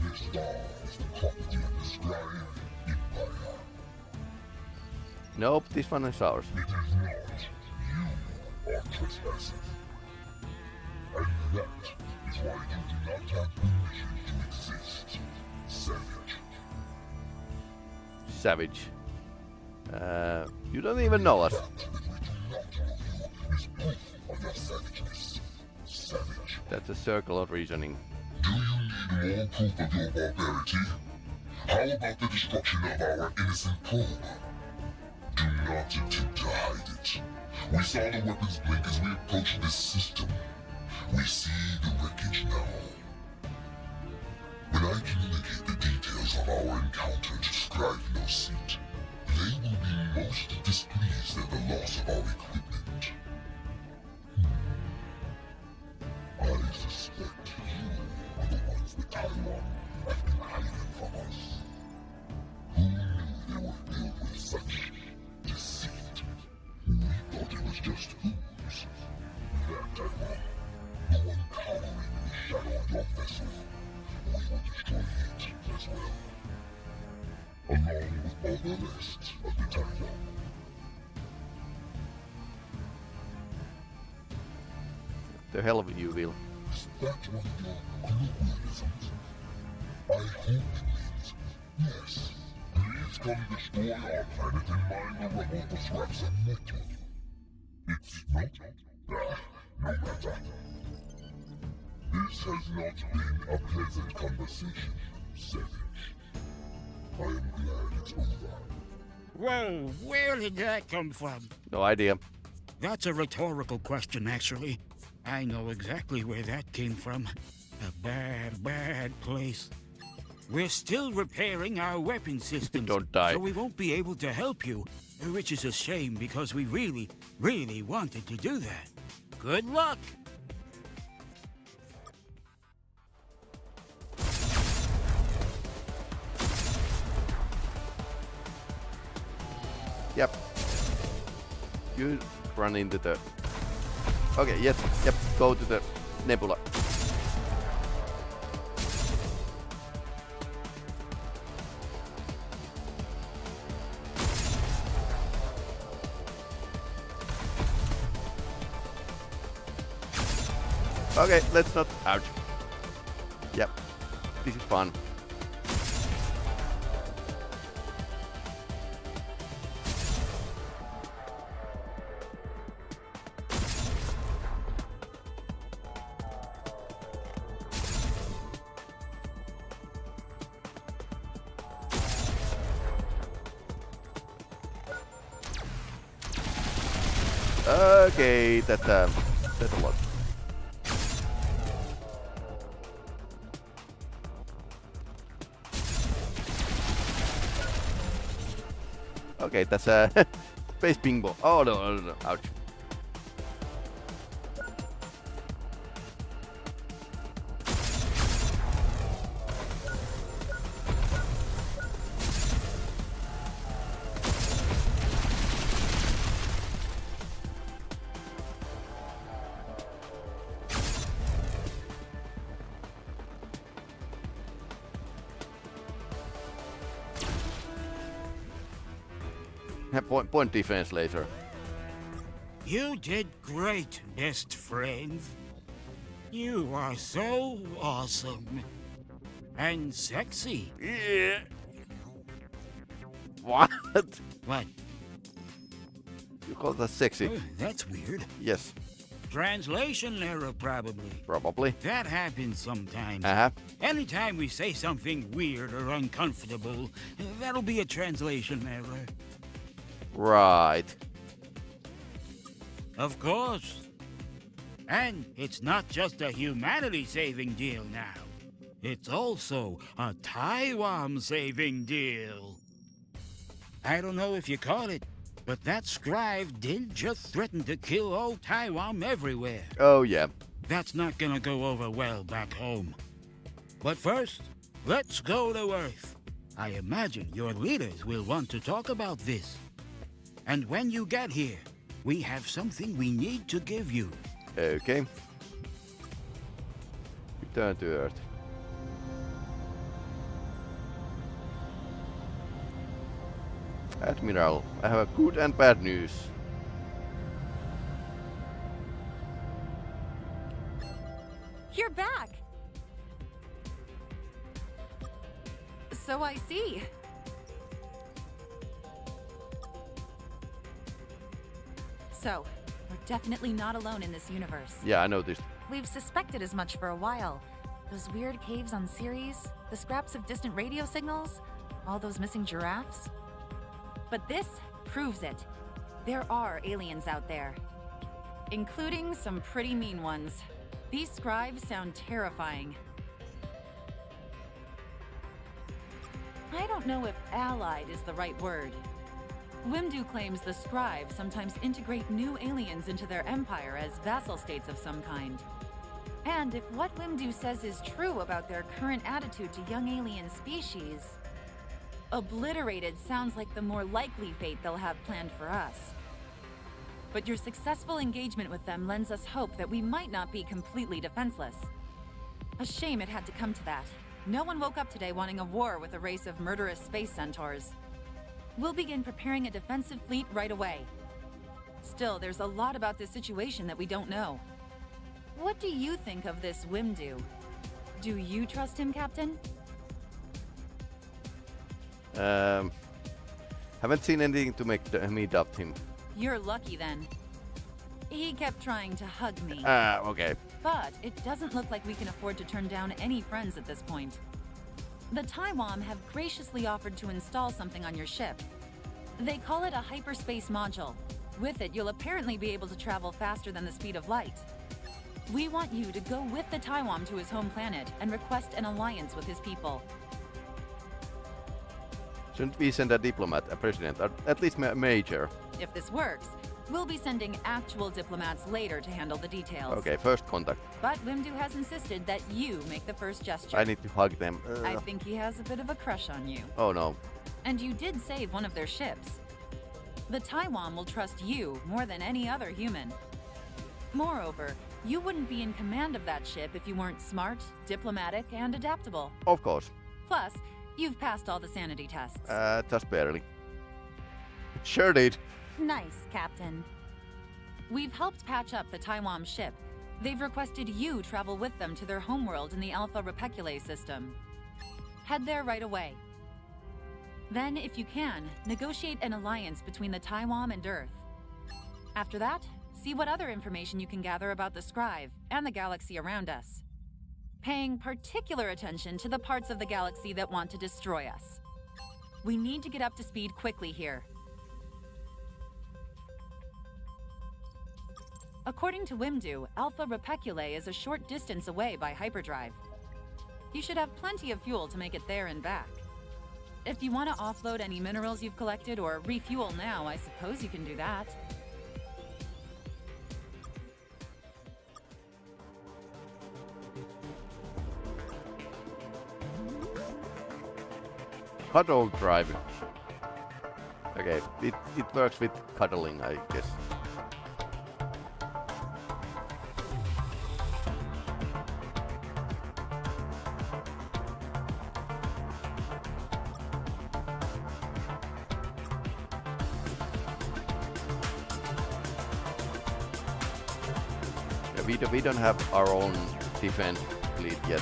G: This star is the property of the Scribe Empire.
A: Nope, this one is ours.
G: It is not. You are trespassing. And that is why you do not have permission to exist, savage.
A: Savage. You don't even know us.
G: The fact that we do not know you is proof of your savageness. Savage.
A: That's a circle of reasoning.
G: Do you need more proof of your barbarity? How about the destruction of our innocent probe? Do not attempt to hide it. We saw the weapons blink as we approached this system. We see the wreckage now. When I communicate the details of our encounter to Scribe No Seat, they will be most displeased at the loss of our equipment. I suspect you are the ones that Taiwan have been hiding from us. Who knew they were filled with such deceit? We thought it was just ooze. That Taiwan, the one cowering in the shadow of your vessel, we will destroy it as well. Along with all the rest of the Taiwan.
A: The hell of you will.
G: Is that one of your colloquialisms? I hope it means yes. Please come destroy our planet and mine the rubble for scraps of metal. It's not? No matter. This has not been a pleasant conversation, Savage. I am glad it's over.
F: Whoa, where did that come from?
A: No idea.
F: That's a rhetorical question, actually. I know exactly where that came from. A bad, bad place. We're still repairing our weapon systems.
A: Don't die.
F: So we won't be able to help you, which is a shame because we really, really wanted to do that. Good luck!
A: Yep. You run into the... Okay, yes, yep, go to the nebula. Okay, let's not... Ouch. Yep, this is fun. Okay, that's a lot. Okay, that's a space bingo. Oh no, ouch. Point defense later.
F: You did great, best friend. You are so awesome. And sexy.
A: Yeah. What?
F: What?
A: You call that sexy?
F: Oh, that's weird.
A: Yes,
F: Translation error, probably.
A: probably.
F: That happens sometimes.
A: Uh-huh.
F: Anytime we say something weird or uncomfortable, that'll be a translation error.
A: Right.
F: Of course. And it's not just a humanity-saving deal now. It's also a Taiwan-saving deal. I don't know if you caught it, but that scribe did just threaten to kill all Taiwan everywhere.
A: Oh yeah.
F: That's not gonna go over well back home. But first, let's go to Earth. I imagine your leaders will want to talk about this. And when you get here, we have something we need to give you.
A: Okay. Return to Earth. Admiral, I have a good and bad news.
D: You're back! So I see. So, we're definitely not alone in this universe.
A: Yeah, I noticed.
D: We've suspected as much for a while. Those weird caves on Ceres, the scraps of distant radio signals, all those missing giraffes. But this proves it. There are aliens out there. Including some pretty mean ones. These scribes sound terrifying. I don't know if allied is the right word. Wimdu claims the scribes sometimes integrate new aliens into their empire as vassal states of some kind. And if what Wimdu says is true about their current attitude to young alien species, obliterated sounds like the more likely fate they'll have planned for us. But your successful engagement with them lends us hope that we might not be completely defenseless. A shame it had to come to that. No one woke up today wanting a war with a race of murderous space centaurs. We'll begin preparing a defensive fleet right away. Still, there's a lot about this situation that we don't know. What do you think of this Wimdu? Do you trust him, Captain?
A: Haven't seen anything to make me doubt him.
D: You're lucky then. He kept trying to hug me.
A: Okay.
D: But it doesn't look like we can afford to turn down any friends at this point. The Taiwan have graciously offered to install something on your ship. They call it a hyperspace module. With it, you'll apparently be able to travel faster than the speed of light. We want you to go with the Taiwan to his home planet and request an alliance with his people.
A: Shouldn't we send a diplomat, a president, or at least a major?
D: If this works, we'll be sending actual diplomats later to handle the details.
A: Okay, first contact.
D: But Wimdu has insisted that you make the first gesture.
A: I need to hug them.
D: I think he has a bit of a crush on you.
A: Oh no.
D: And you did save one of their ships. The Taiwan will trust you more than any other human. Moreover, you wouldn't be in command of that ship if you weren't smart, diplomatic, and adaptable.
A: Of course.
D: Plus, you've passed all the sanity tests.
A: Just barely. Sure did.
D: Nice, Captain. We've helped patch up the Taiwan ship. They've requested you travel with them to their homeworld in the Alpha Repeculae system. Head there right away. Then, if you can, negotiate an alliance between the Taiwan and Earth. After that, see what other information you can gather about the Scribe and the galaxy around us. Paying particular attention to the parts of the galaxy that want to destroy us. We need to get up to speed quickly here. According to Wimdu, Alpha Repeculae is a short distance away by hyperdrive. You should have plenty of fuel to make it there and back. If you want to offload any minerals you've collected or refuel now, I suppose you can do that.
A: Cuddle drive. Okay, it works with cuddling, I guess. Yeah, we don't have our own defense fleet yet.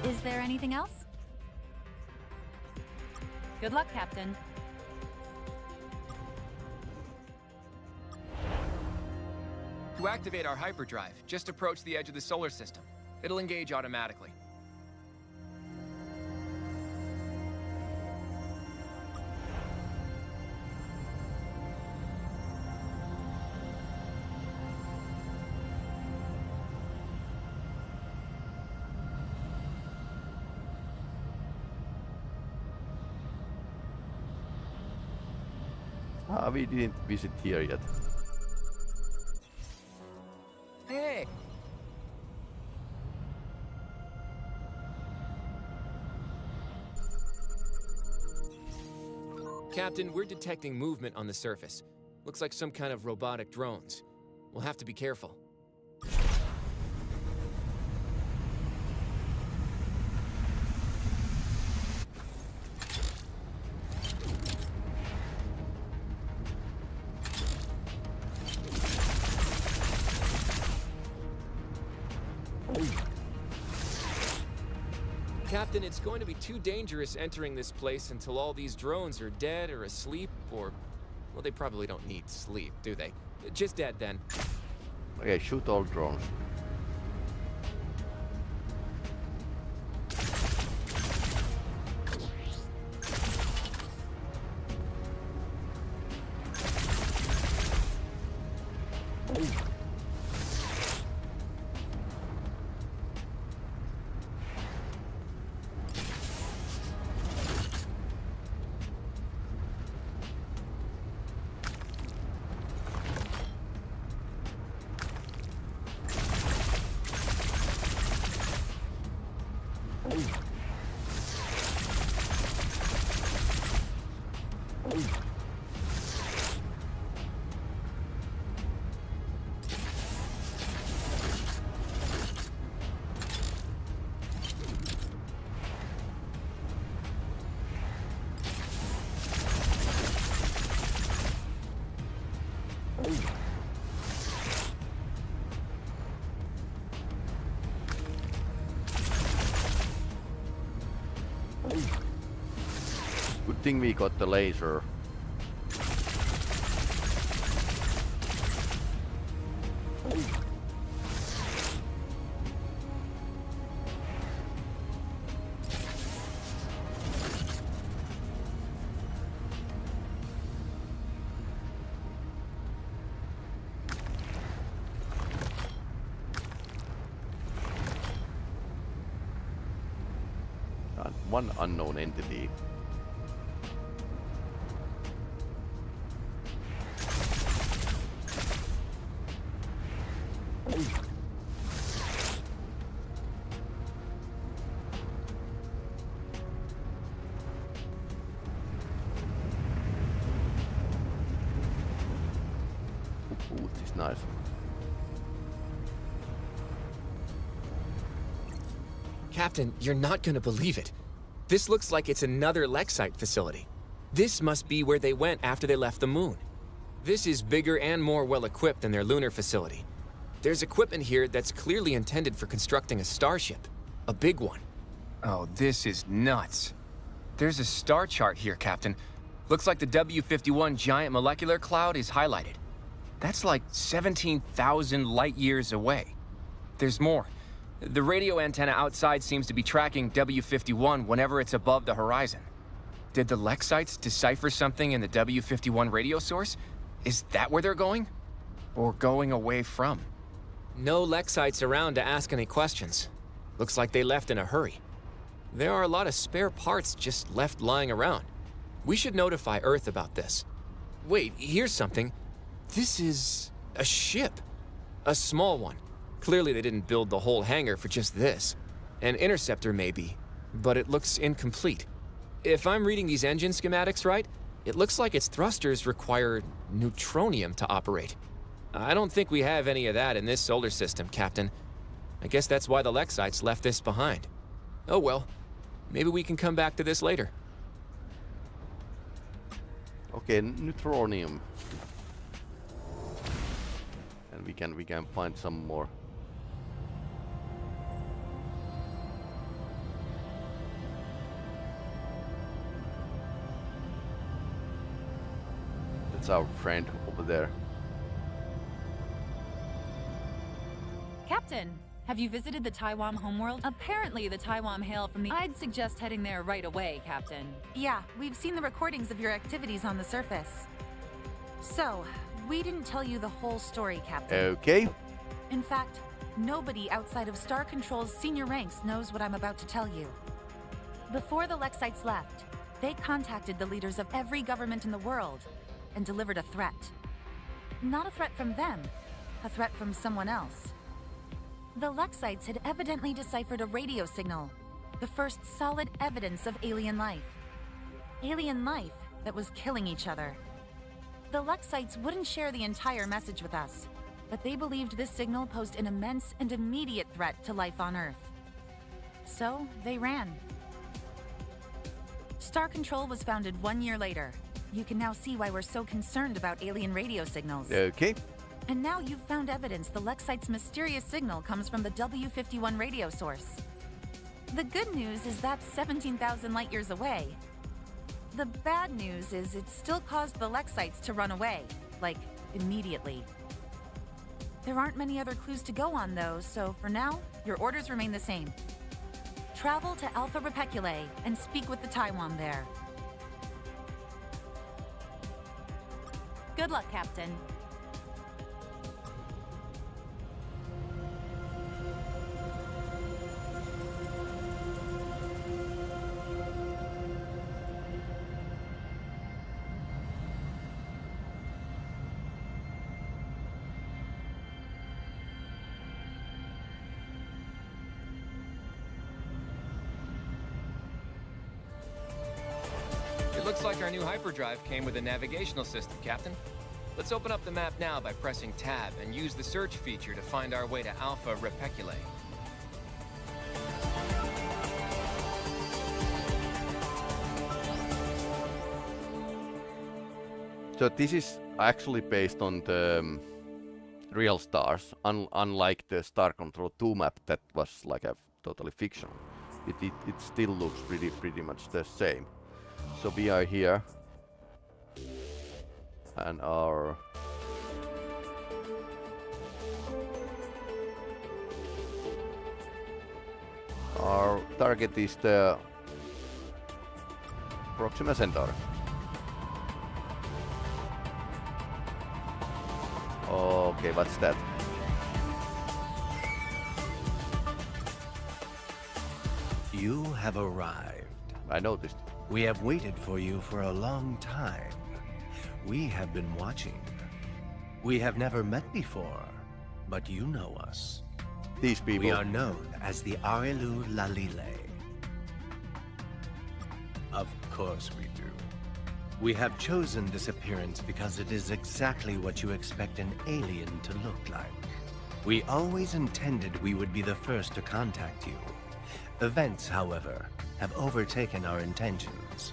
D: Is there anything else? Good luck, Captain.
B: To activate our hyperdrive, just approach the edge of the solar system. It'll engage automatically.
A: We didn't visit here yet.
B: Hey! Captain, we're detecting movement on the surface. Looks like some kind of robotic drones. We'll have to be careful. Captain, it's going to be too dangerous entering this place until all these drones are dead or asleep or... Well, they probably don't need sleep, do they? Just dead, then.
A: Okay, shoot all drones. Good thing we got the laser. One unknown entity. Ooh, this is nice.
B: Captain, you're not gonna believe it. This looks like it's another Lexite facility. This must be where they went after they left the moon. This is bigger and more well-equipped than their lunar facility. There's equipment here that's clearly intended for constructing a starship. A big one. Oh, this is nuts. There's a star chart here, Captain. Looks like the W51 giant molecular cloud is highlighted. That's like 17,000 light years away. There's more. The radio antenna outside seems to be tracking W51 whenever it's above the horizon. Did the Lexites decipher something in the W51 radio source? Is that where they're going? Or going away from? No Lexites around to ask any questions. Looks like they left in a hurry. There are a lot of spare parts just left lying around. We should notify Earth about this. Wait, here's something. This is a ship. A small one. Clearly they didn't build the whole hangar for just this. An interceptor maybe, but it looks incomplete. If I'm reading these engine schematics right, it looks like its thrusters require neutronium to operate. I don't think we have any of that in this solar system, Captain. I guess that's why the Lexites left this behind. Oh well, maybe we can come back to this later.
A: Okay, neutronium. And we can find some more. That's our friend over there.
D: Captain, have you visited the Taiwan homeworld? Apparently the Taiwan hail from the... I'd suggest heading there right away, Captain. Yeah, we've seen the recordings of your activities on the surface. So, we didn't tell you the whole story, Captain.
A: Okay.
D: In fact, nobody outside of Star Control's senior ranks knows what I'm about to tell you. Before the Lexites left, they contacted the leaders of every government in the world and delivered a threat. Not a threat from them, a threat from someone else. The Lexites had evidently deciphered a radio signal, the first solid evidence of alien life. Alien life that was killing each other. The Lexites wouldn't share the entire message with us, but they believed this signal posed an immense and immediate threat to life on Earth. So, they ran. Star Control was founded 1 year later. You can now see why we're so concerned about alien radio signals.
A: Okay.
D: And now you've found evidence the Lexites' mysterious signal comes from the W51 radio source. The good news is that's 17,000 light years away. The bad news is it still caused the Lexites to run away, like, immediately. There aren't many other clues to go on, though, so for now, your orders remain the same. Travel to Alpha Repeculae and speak with the Taiwan there. Good luck, Captain.
B: It looks like our new hyperdrive came with a navigational system, Captain. Let's open up the map now by pressing Tab and use the search feature to find our way to Alpha Repeculae.
A: So this is actually based on the real stars, unlike the Star Control 2 map that was like a totally fictional. It still looks pretty much the same. So we are here, and our target is the Proxima Centauri. Okay, what's that?
H: You have arrived.
A: I noticed.
H: We have waited for you for a long time. We have been watching. We have never met before, but you know us.
A: These people.
H: We are known as the Arelu Lalile. Of course we do. We have chosen this appearance because it is exactly what you expect an alien to look like. We always intended we would be the first to contact you. Events, however, have overtaken our intentions.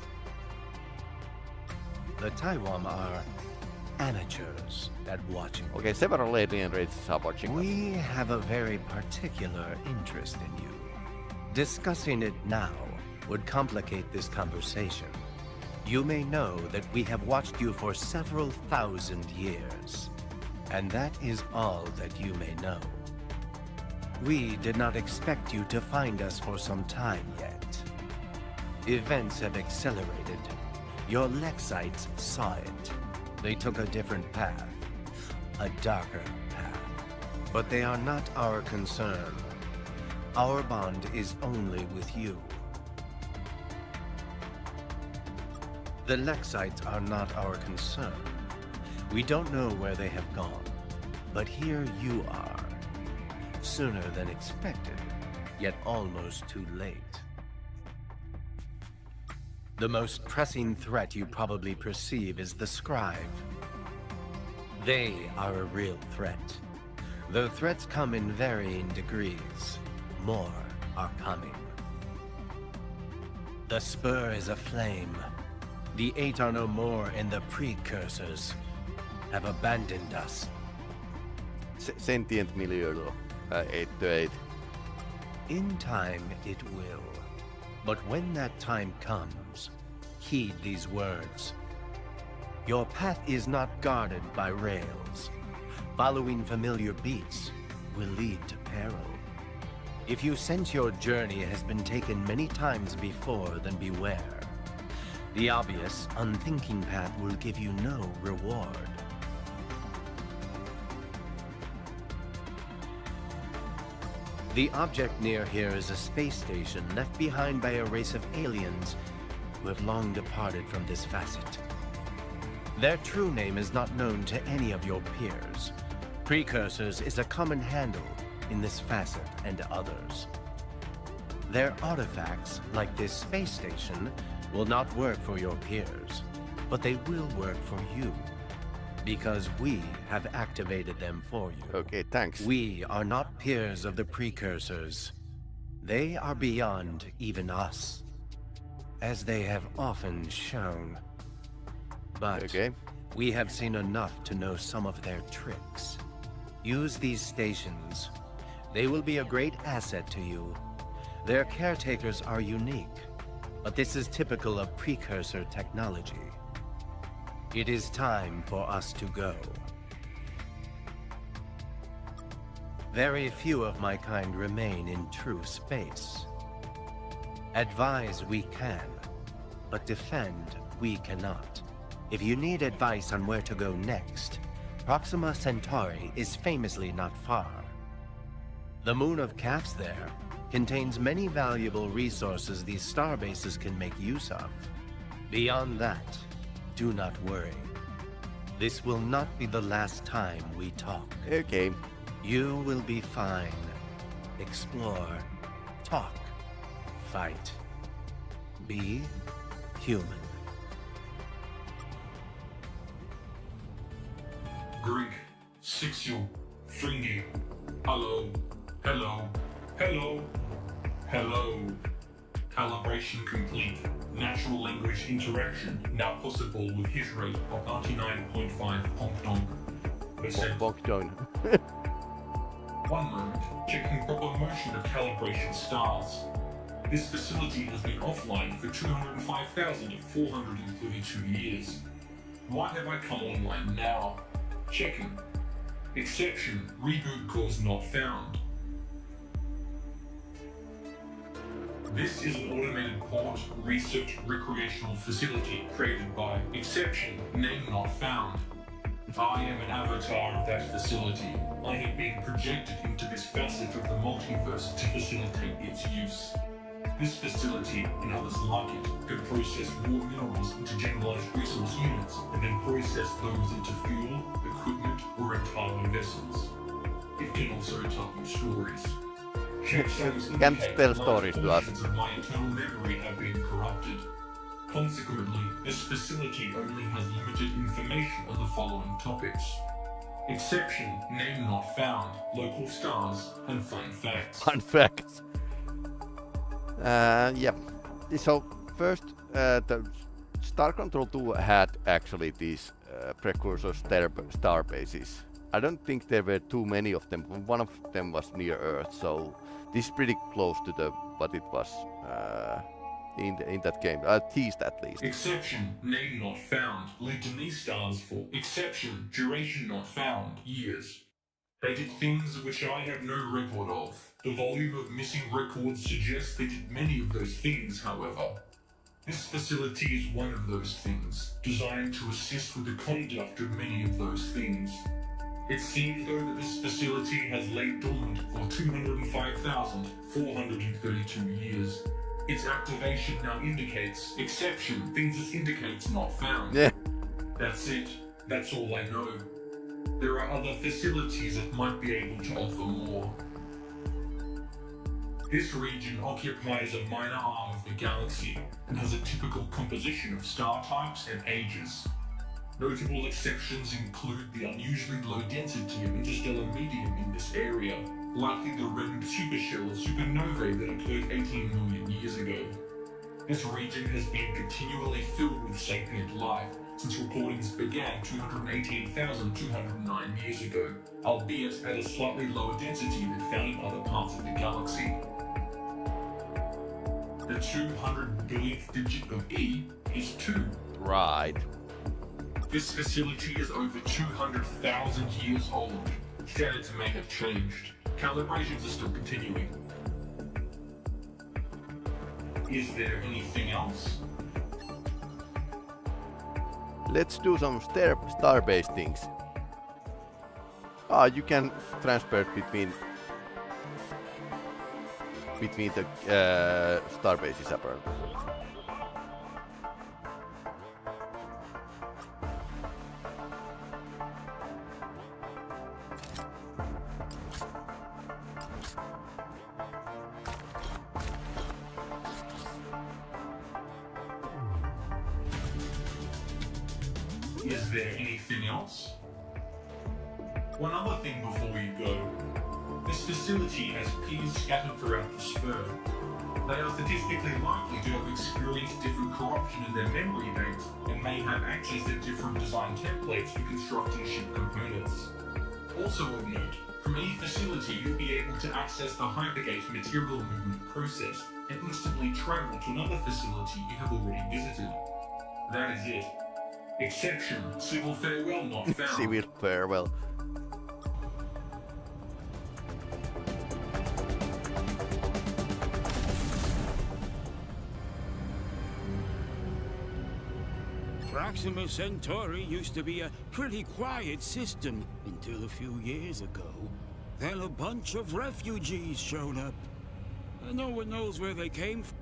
H: The Taiwan are amateurs at watching.
A: Okay, several alien races are watching.
H: We have a very particular interest in you. Discussing it now would complicate this conversation. You may know that we have watched you for several thousand years, and that is all that you may know. We did not expect you to find us for some time yet. Events have accelerated. Your Lexites saw it. They took a different path. A darker path. But they are not our concern. Our bond is only with you. The Lexites are not our concern. We don't know where they have gone. But here you are. Sooner than expected, yet almost too late. The most pressing threat you probably perceive is the Scribe. They are a real threat. Though threats come in varying degrees, more are coming. The Spur is aflame. The Eight are no more, and the Precursors have abandoned us.
A: Sentient milieu, 8 to 8.
H: In time, it will. But when that time comes, heed these words. Your path is not guarded by rails. Following familiar beats will lead to peril. If you sense your journey has been taken many times before, then beware. The obvious, unthinking path will give you no reward. The object near here is a space station left behind by a race of aliens who have long departed from this facet. Their true name is not known to any of your peers. Precursors is a common handle in this facet and others. Their artifacts, like this space station, will not work for your peers, but they will work for you. Because we have activated them for you.
A: Okay, thanks.
H: We are not peers of the Precursors. They are beyond even us, as they have often shown. But
A: Okay.
H: we have seen enough to know some of their tricks. Use these stations. They will be a great asset to you. Their caretakers are unique, but this is typical of Precursor technology. It is time for us to go. Very few of my kind remain in true space. Advise we can, but defend we cannot. If you need advice on where to go next, Proxima Centauri is famously not far. The moon of Caps there contains many valuable resources these star bases can make use of. Beyond that, do not worry. This will not be the last time we talk.
A: Okay.
H: You will be fine. Explore, talk, fight. Be human.
I: Greek, Sixil, Fringy. Hello, hello, hello, hello. Calibration complete. Natural language interaction now possible with hit rate of 99.5 Pong-Dong%.
A: Bogdone.
I: One moment, checking proper motion of calibration stars. This facility has been offline for 205,432 years. Why have I come online now? Checking. Exception, reboot cause not found. This is an automated port, research, recreational facility created by exception, name not found. I am an avatar of that facility. I have been projected into this facet of the multiverse to facilitate its use. This facility, and others like it, can process raw minerals into generalized resource units and then process those into fuel, equipment, or entire vessels. It can also tell you stories.
A: Can't tell stories to us.
I: Of my internal memory have been corrupted. Consequently, this facility only has limited information on the following topics. Exception, name not found, local stars, and fun facts.
A: Fun facts. Yeah. So first, the Star Control 2 had actually these precursor star bases. I don't think there were too many of them. One of them was near Earth, so this is pretty close to the what it was in that game. Teased at least.
I: Exception, name not found, lived in these stars for exception, duration not found, years. They did things which I have no record of. The volume of missing records suggests they did many of those things, however. This facility is one of those things, designed to assist with the conduct of many of those things. It seems though that this facility has laid dormant for 205,432 years. Its activation now indicates exception, things this indicates not found.
A: Yeah.
I: That's it. That's all I know. There are other facilities that might be able to offer more. This region occupies a minor arm of the galaxy and has a typical composition of star types and ages. Notable exceptions include the unusually low density of interstellar medium in this area, likely the remnant supershell of supernovae that occurred 18 million years ago. This region has been continually filled with sapient life since recordings began 218,209 years ago, albeit at a slightly lower density than found in other parts of the galaxy. The 200 billionth digit of E is 2.
A: Right.
I: This facility is over 200,000 years old. Standards may have changed. Calibrations are still continuing. Is there anything else?
A: Let's do some star-based things. You can transfer between the star bases apparently.
I: Is there anything else? One other thing before we go. This facility has peas scattered throughout the spur. They are statistically likely to have experienced different corruption in their memory banks and may have access to different design templates for constructing ship components. Also of note, from any facility you'll be able to access the Hypergate material movement process and instantly travel to another facility you have already visited. That is it. Exception, civil farewell not found.
A: Civil farewell.
F: Proxima Centauri used to be a pretty quiet system until a few years ago. Then a bunch of refugees showed up. No one knows where they came from.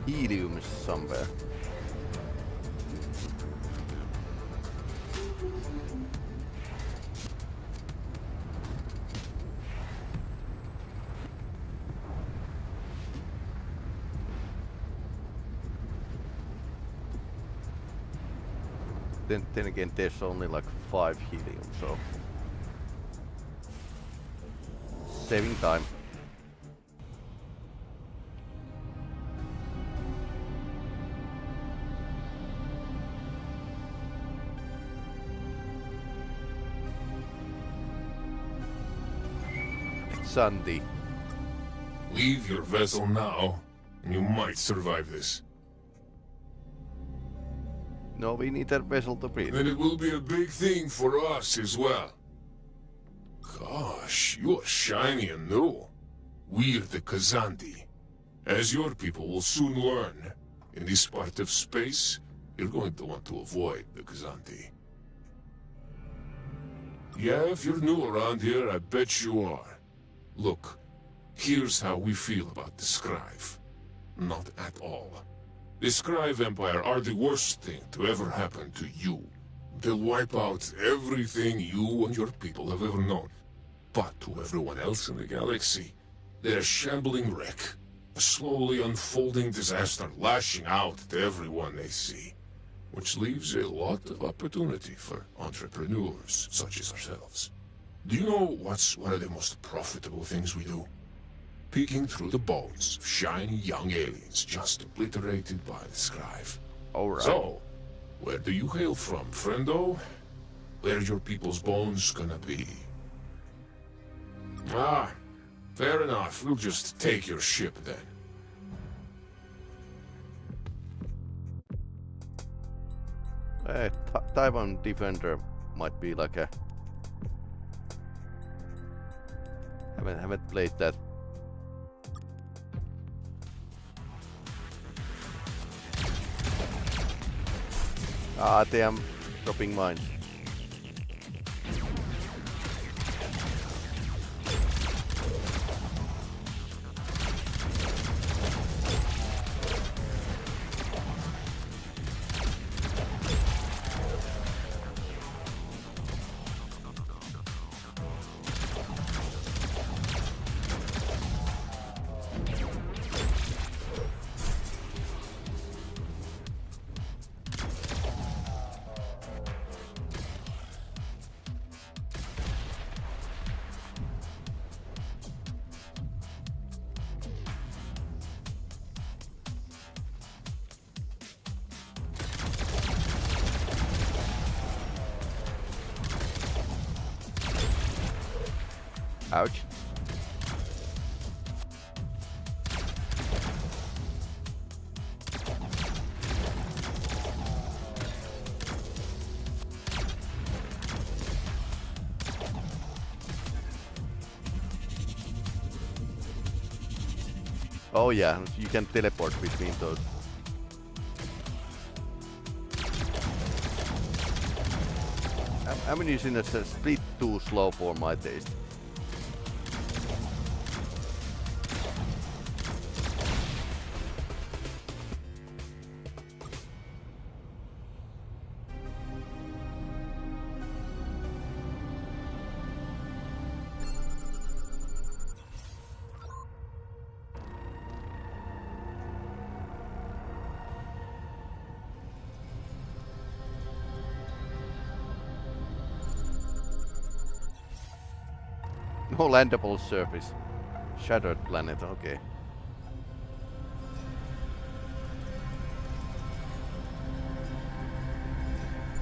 A: Helium is somewhere. Then again, there's only like 5 helium, so saving time. Sandy.
J: Leave your vessel now, and you might survive this.
A: No, we need that vessel to breathe.
J: Then it will be a big thing for us as well. Gosh, you are shiny and new. We're the Kazanti. As your people will soon learn, in this part of space, you're going to want to avoid the Kazanti. Yeah, if you're new around here, I bet you are. Look, here's how we feel about the Scribe. Not at all. The Scribe Empire are the worst thing to ever happen to you. They'll wipe out everything you and your people have ever known. But to everyone else in the galaxy, they're a shambling wreck. A slowly unfolding disaster lashing out at everyone they see. Which leaves a lot of opportunity for entrepreneurs such as ourselves. Do you know what's one of the most profitable things we do? Peeking through the bones of shiny young aliens just obliterated by the Scribe.
A: Alright.
J: So, where do you hail from, friendo? Where's your people's bones gonna be? Ah, fair enough. We'll just take your ship then.
A: Taiwan Defender might be like a... Haven't played that. Ah, damn, dropping mine. Ouch. Oh yeah, you can teleport between those. Ammunition is a split too slow for my taste. No landable surface. Shattered planet, okay.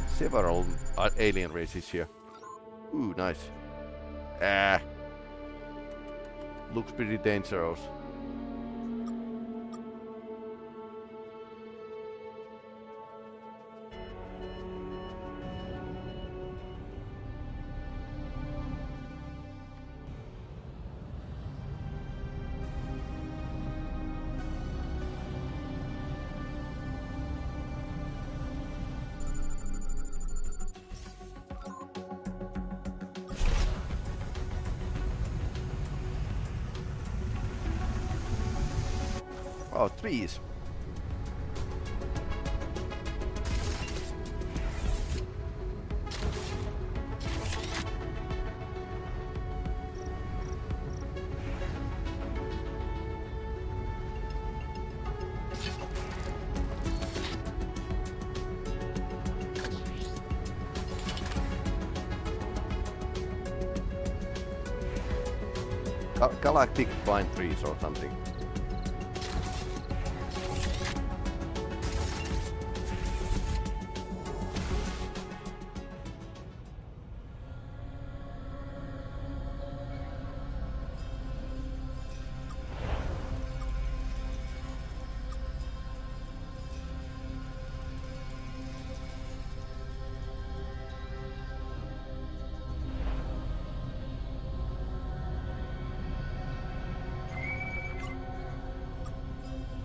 A: Several alien races here. Ooh, nice. Ah. Looks pretty dangerous. Oh, trees. Galactic pine trees or something.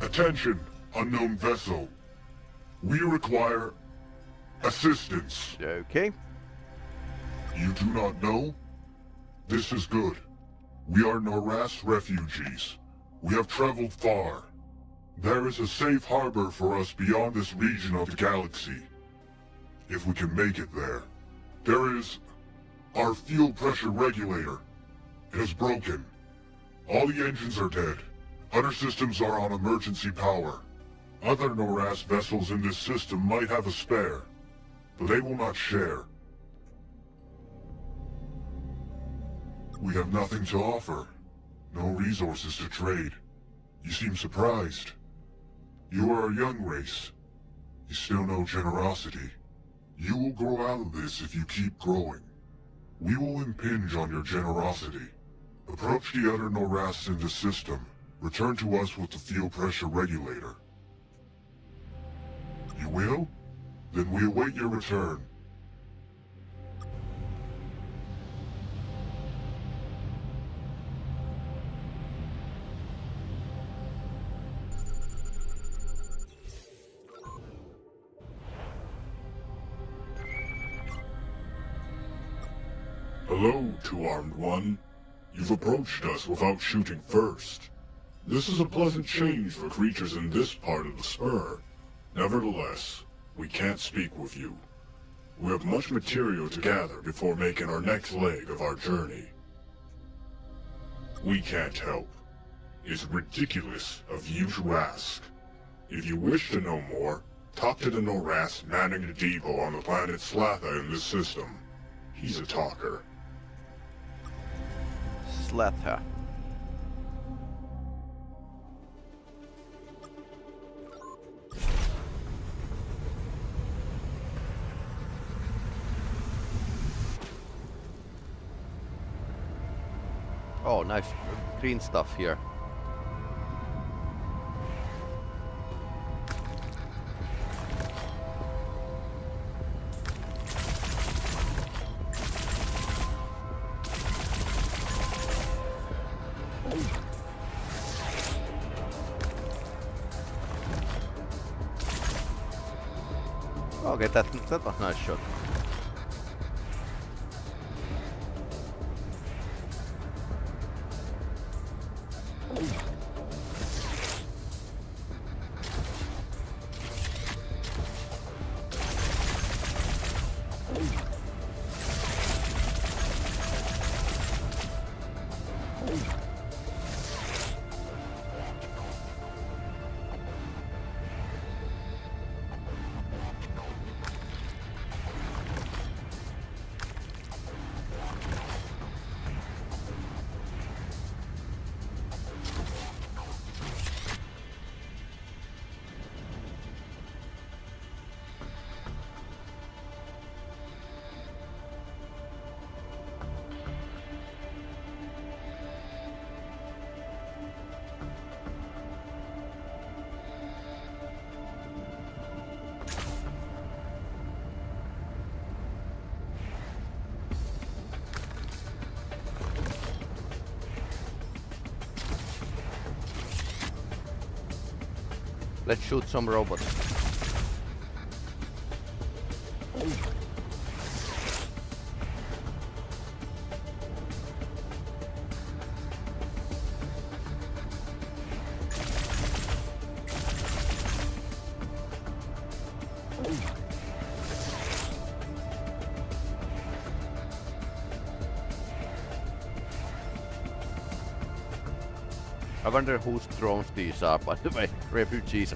G: Attention, unknown vessel. We require assistance.
A: Okay.
G: You do not know? This is good. We are Noras refugees. We have traveled far. There is a safe harbor for us beyond this region of the galaxy. If we can make it there. There is our fuel pressure regulator. It is broken. All the engines are dead. Other systems are on emergency power. Other Noras vessels in this system might have a spare, but they will not share. We have nothing to offer. No resources to trade. You seem surprised. You are a young race. You still know generosity. You will grow out of this if you keep growing. We will impinge on your generosity. Approach the other Noras in the system. Return to us with the fuel pressure regulator. You will? Then we await your return.
J: Hello, Two-Armed One. You've approached us without shooting first. This is a pleasant change for creatures in this part of the spur. Nevertheless, we can't speak with you. We have much material to gather before making our next leg of our journey. We can't help. It's ridiculous of you to ask. If you wish to know more, talk to the Noras manning the depot on the planet Slatha in this system. He's a talker.
A: Slatha. Oh, nice green stuff here. Okay, that was a nice shot. Let's shoot some robots. I wonder whose drones these are, by the way. Refugees.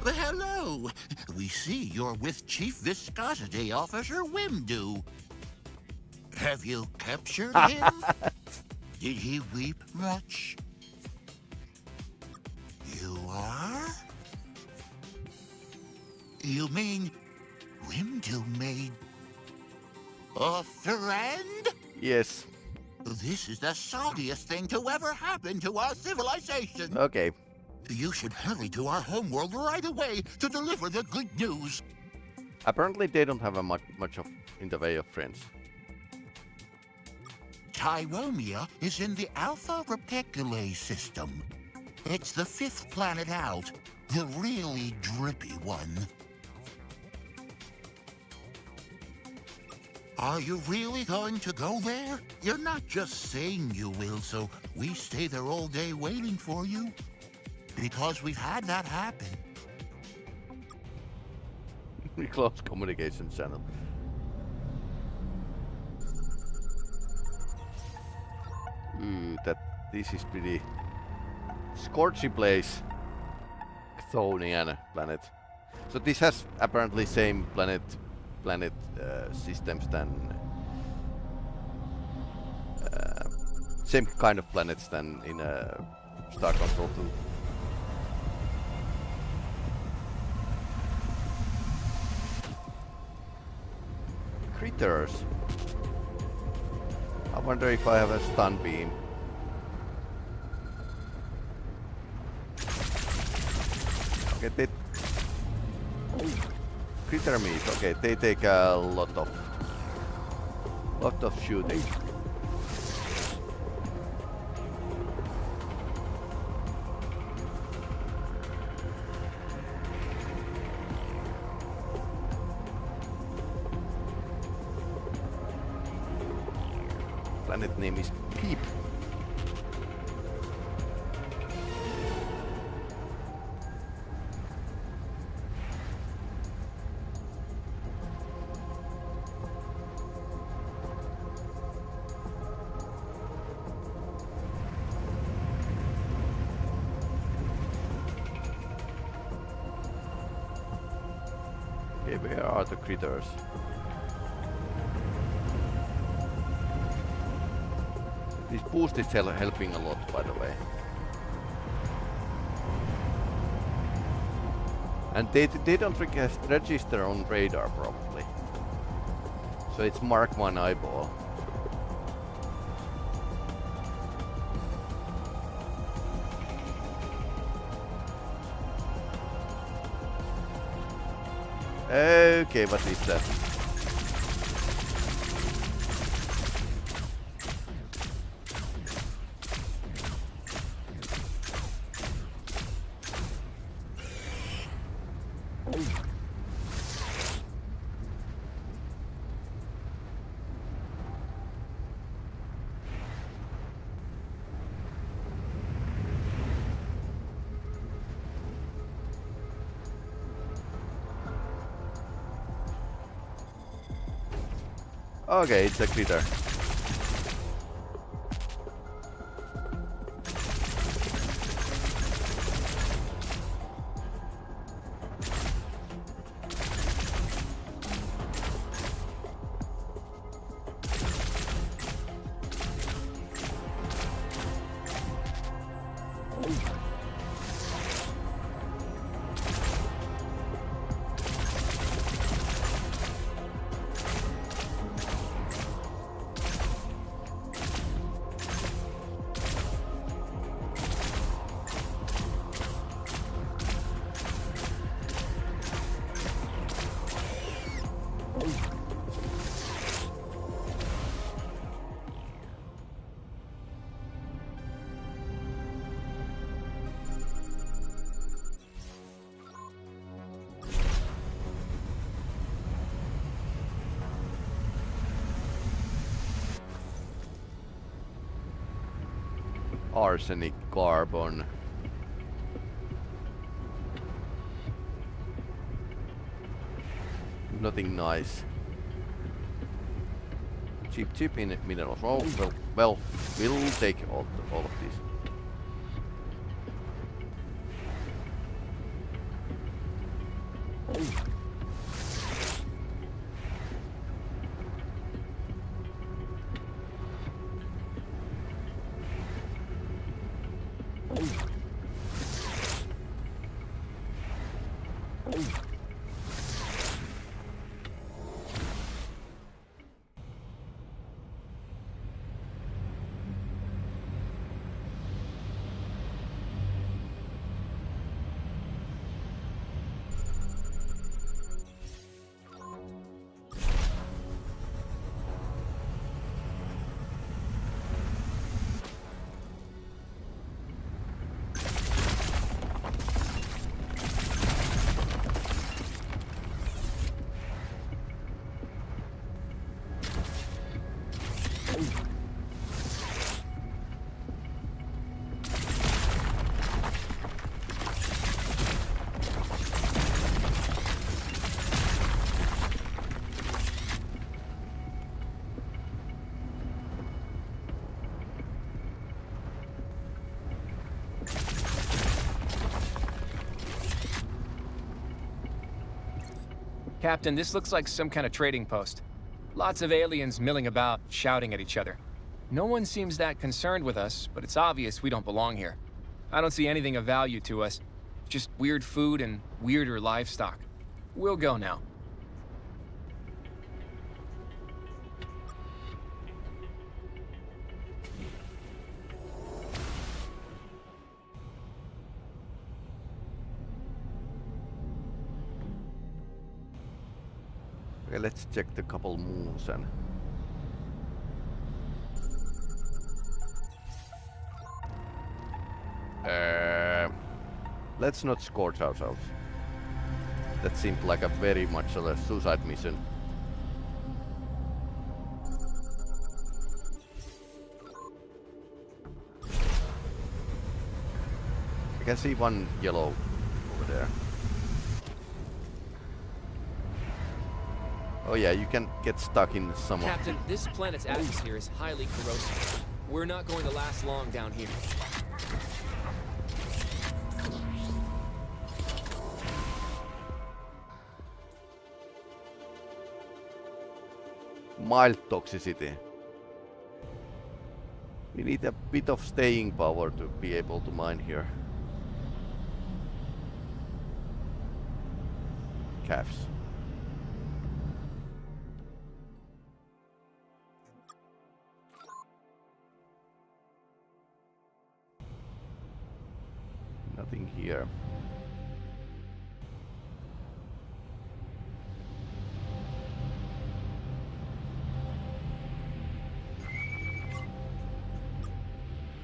K: Hello. We see you're with Chief Viscosity Officer Wimdu. Have you captured him? Did he weep much? You are? You mean Wimdu made a friend?
A: Yes.
K: This is the saltiest thing to ever happen to our civilization.
A: Okay.
K: You should hurry to our homeworld right away to deliver the good news.
A: Apparently they don't have much of in the way of friends.
K: Tyromia is in the Alpha Reticuli system. It's the 5th planet out, the really drippy one. Are you really going to go there? You're not just saying you will, so we stay there all day waiting for you. Because we've had that happen.
A: Close communication channel. This is pretty scorchy place. Chthonian planet. So this has apparently same planet systems than same kind of planets than in Star Control 2. Critters. I wonder if I have a stun beam. Okay, critter meat. Okay, they take a lot of shooting. Planet name is Peep. Okay, where are the critters? This boost is helping a lot, by the way. And they don't register on radar, probably. So it's Mark 1 eyeball. Okay, what is that? Okay, it's a critter. Arsenic, carbon. Nothing nice. Cheap in minerals. Oh, well, we'll take all of these.
B: Captain, this looks like some kind of trading post. Lots of aliens milling about, shouting at each other. No one seems that concerned with us, but it's obvious we don't belong here. I don't see anything of value to us. Just weird food and weirder livestock. We'll go now.
A: Okay, let's check the couple moves and... let's not scorch ourselves. That seemed like a very much of a suicide mission. I can see one yellow over there. Oh yeah, you can get stuck in some
B: Captain, this planet's atmosphere is highly corrosive. We're not going to last long down here.
A: mild toxicity. We need a bit of staying power to be able to mine here. Calves. Nothing here.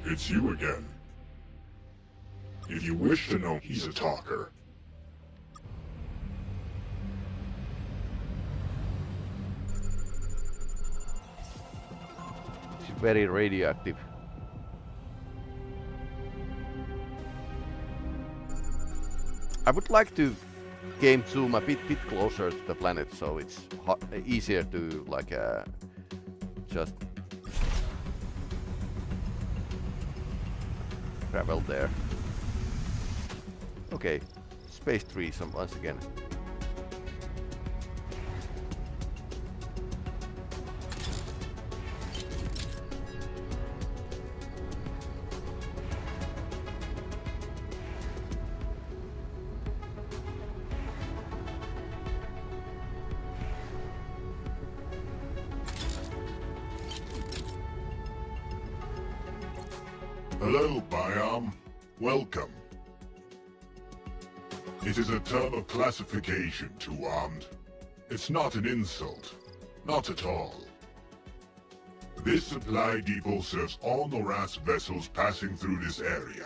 J: It's you again. If you wish to know, he's a talker.
A: She's very radioactive. I would like to game zoom a bit closer to the planet, so it's easier to like just travel there. Okay, space trees once again.
J: Hello, Biom. Welcome. It is a term of classification, too armed. It's not an insult. Not at all. This supply depot serves all Norath's vessels passing through this area,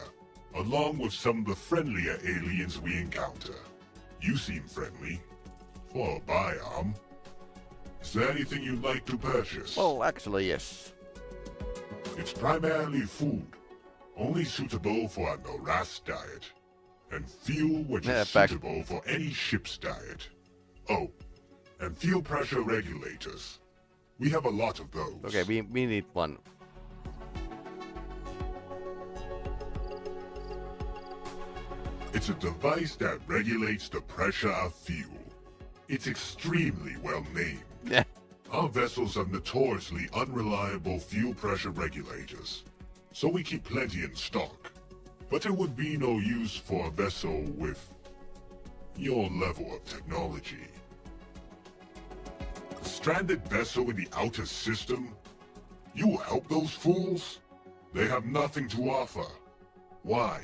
J: along with some of the friendlier aliens we encounter. You seem friendly. For a Biom. Is there anything you'd like to purchase?
A: Well, actually, yes.
J: It's primarily food. Only suitable for a Norath diet. And fuel which is suitable for any ship's diet. Oh, and fuel pressure regulators. We have a lot of those.
A: Okay, we need one.
J: It's a device that regulates the pressure of fuel. It's extremely well named.
A: Yeah.
J: Our vessels have notoriously unreliable fuel pressure regulators. So we keep plenty in stock. But it would be no use for a vessel with your level of technology. A stranded vessel in the outer system? You will help those fools? They have nothing to offer. Why?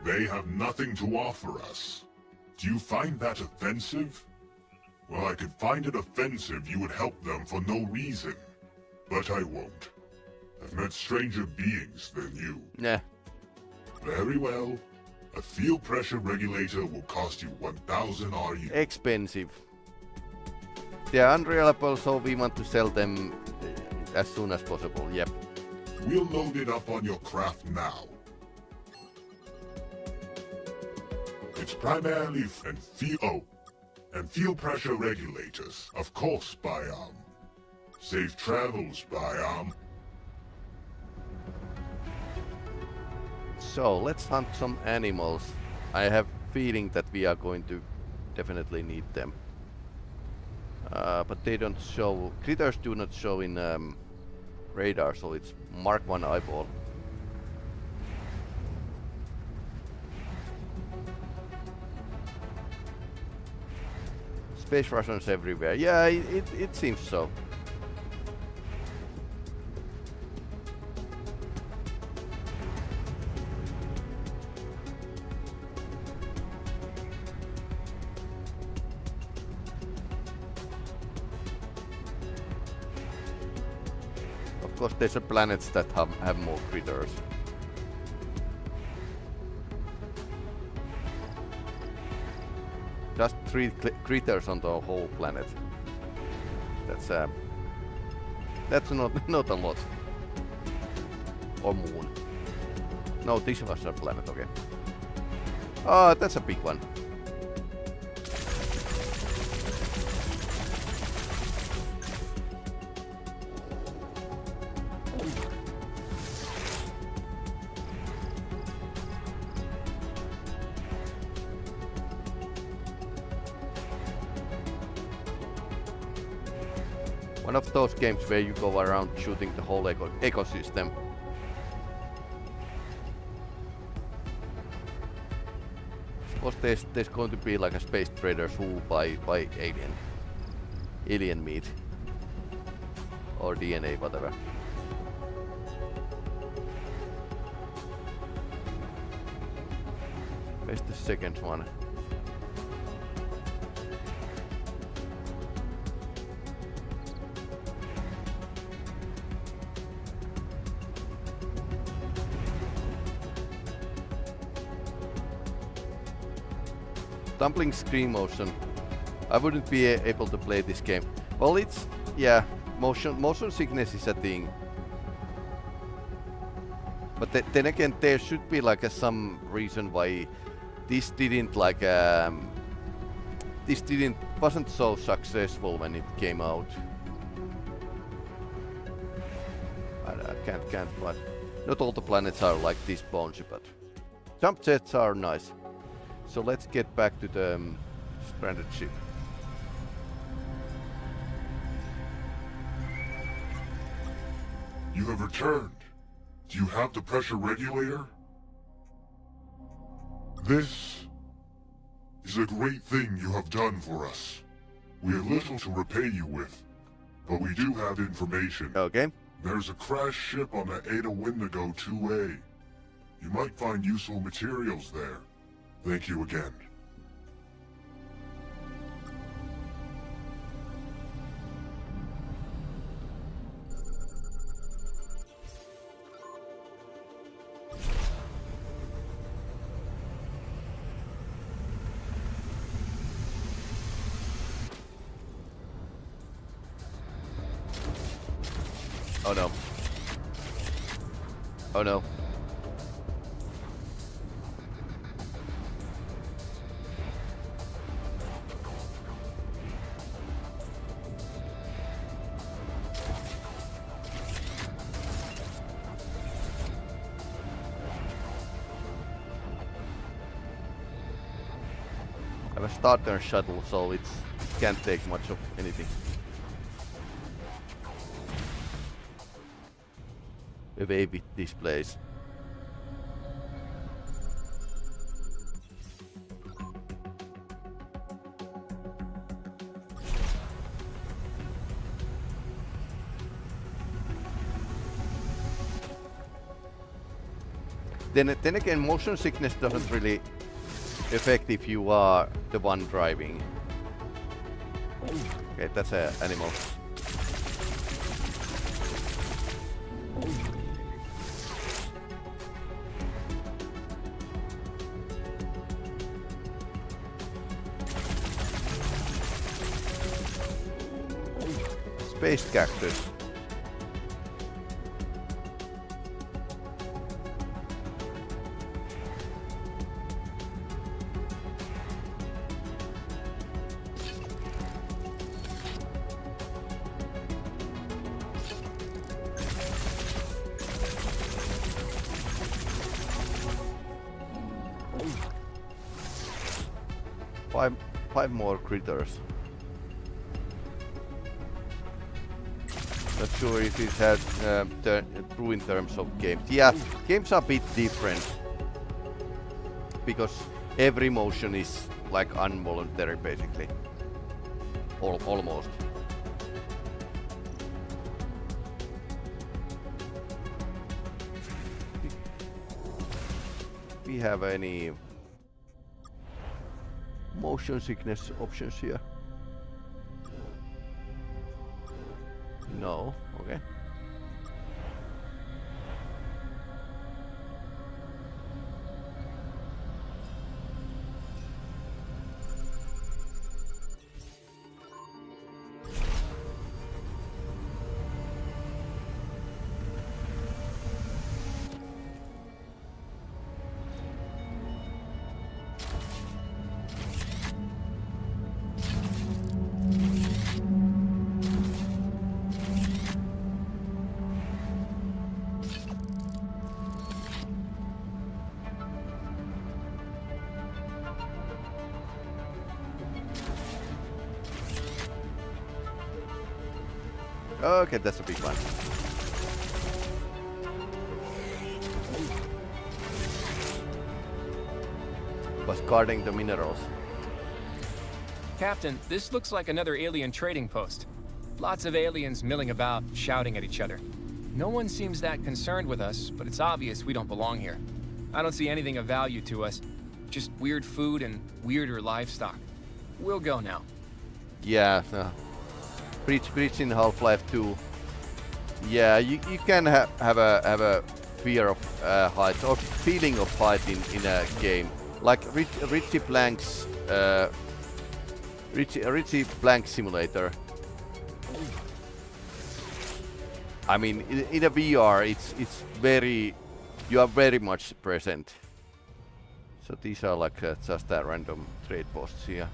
J: They have nothing to offer us. Do you find that offensive? Well, I could find it offensive you would help them for no reason. But I won't. I've met stranger beings than you.
A: Yeah.
J: Very well. A fuel pressure regulator will cost you 1,000 RU.
A: Expensive. They are unreliable, so we want to sell them as soon as possible. Yep.
J: We'll load it up on your craft now. It's primarily and fuel pressure regulators, of course, Biom. Safe travels, Biom.
A: So let's hunt some animals. I have feeling that we are going to definitely need them. But they don't show, critters do not show in radar, so it's Mark 1 eyeball. Space Russians everywhere. Yeah, it seems so. Of course, there's a planets that have more critters. Just 3 critters on the whole planet. That's not a lot. Or moon. No, this was a planet. Okay. Oh, that's a big one. One of those games where you go around shooting the whole ecosystem. Suppose there's going to be like a space traders who buy alien meat or DNA, whatever. Where's the second one? Tumbling screen motion. I wouldn't be able to play this game. Well, it's, yeah, motion sickness is a thing. But then again, there should be like some reason why this wasn't so successful when it came out. I can't, but not all the planets are like this bouncy, but jump jets are nice. So let's get back to the stranded ship.
G: You have returned. Do you have the pressure regulator? This is a great thing you have done for us. We have little to repay you with, but we do have information.
A: Okay.
G: There's a crashed ship on the Ada Wendigo 2A. You might find useful materials there. Thank you again.
A: Oh no. Oh no. I have a starter shuttle, so it can't take much of anything. Away with this place. Then again, motion sickness doesn't really affect if you are the one driving. Okay, that's an animal. Space cactus. 5 more critters. Not sure if it has true in terms of games. Yeah, games are a bit different because every motion is like involuntary, basically. Almost. We have any motion sickness options here? No. Okay. Okay, that's a big one. Was guarding the minerals.
B: Captain, this looks like another alien trading post. Lots of aliens milling about, shouting at each other. No one seems that concerned with us, but it's obvious we don't belong here. I don't see anything of value to us. Just weird food and weirder livestock. We'll go now.
A: Yeah, Bridge in Half-Life 2. Yeah, you can have a fear of heights or feeling of height in a game. Like Richie Blank's Richie Blank Simulator. I mean, in a VR, it's very, you are very much present. So these are like just a random trade posts here.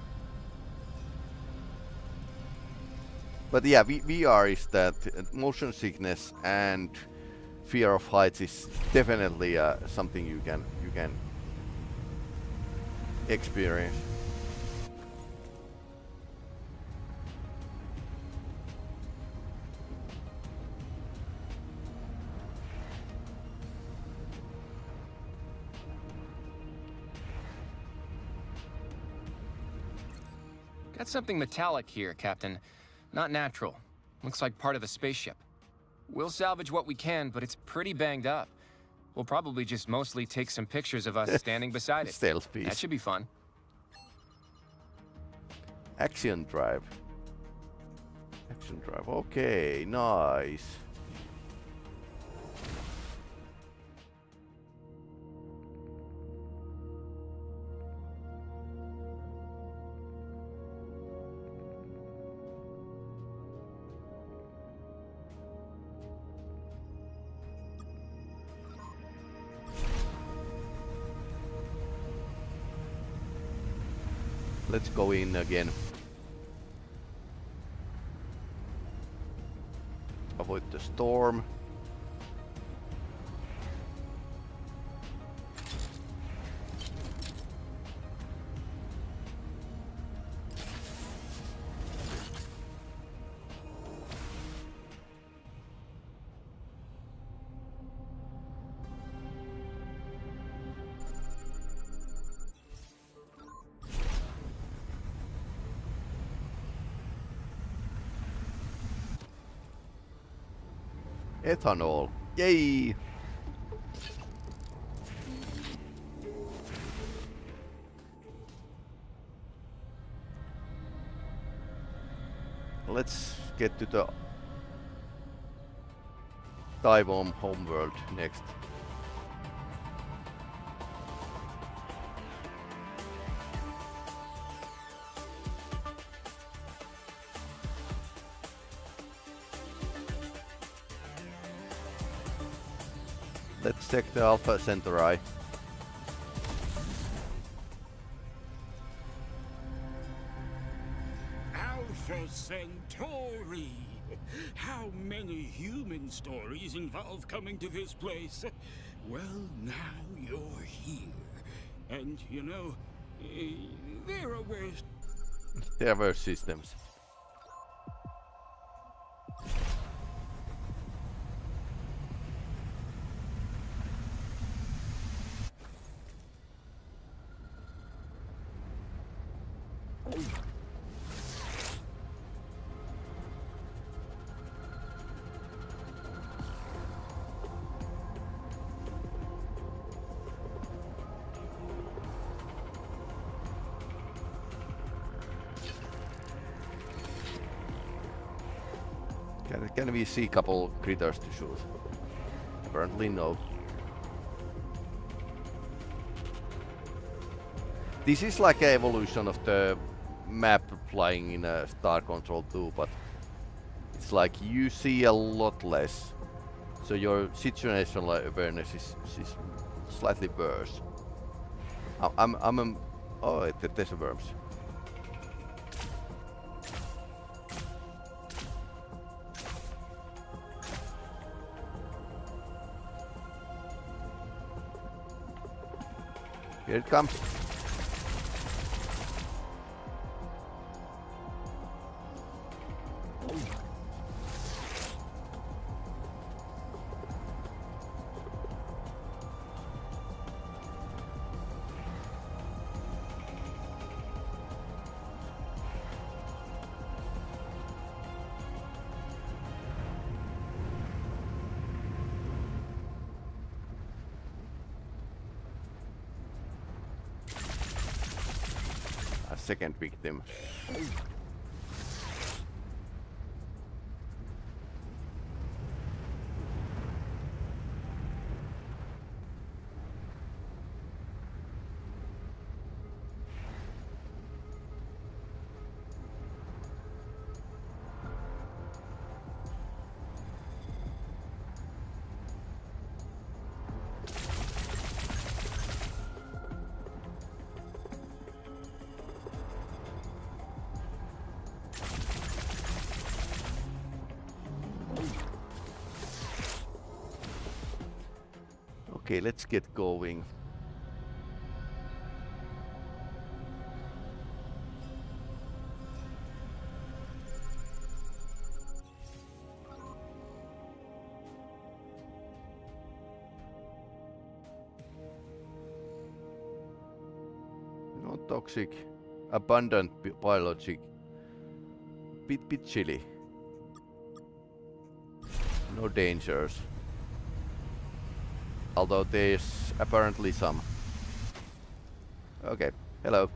A: But yeah, VR is that motion sickness and fear of heights is definitely something you can experience.
B: Got something metallic here, Captain. Not natural. Looks like part of a spaceship. We'll salvage what we can, but it's pretty banged up. We'll probably just mostly take some pictures of us standing beside it.
A: Stealth piece.
B: That should be fun.
A: Action drive. Action drive. Okay, nice. Let's go in again. Avoid the storm. Ethanol. Yay! Let's get to the Taiwan homeworld next. Let's check the Alpha Centauri.
F: Alpha Centauri! How many human stories involve coming to this place? Well, now you're here. And, you know, there are worse...
A: Diverse systems. Can we see a couple critters to shoot? Apparently no. This is like an evolution of the map flying in Star Control 2, but it's like you see a lot less. So your situational awareness is slightly worse. Oh, there's worms. Here it comes. Second victim. Okay, let's get going. No toxic, abundant biologic, bit chilly. No dangers. Although there's apparently some. Okay, hello.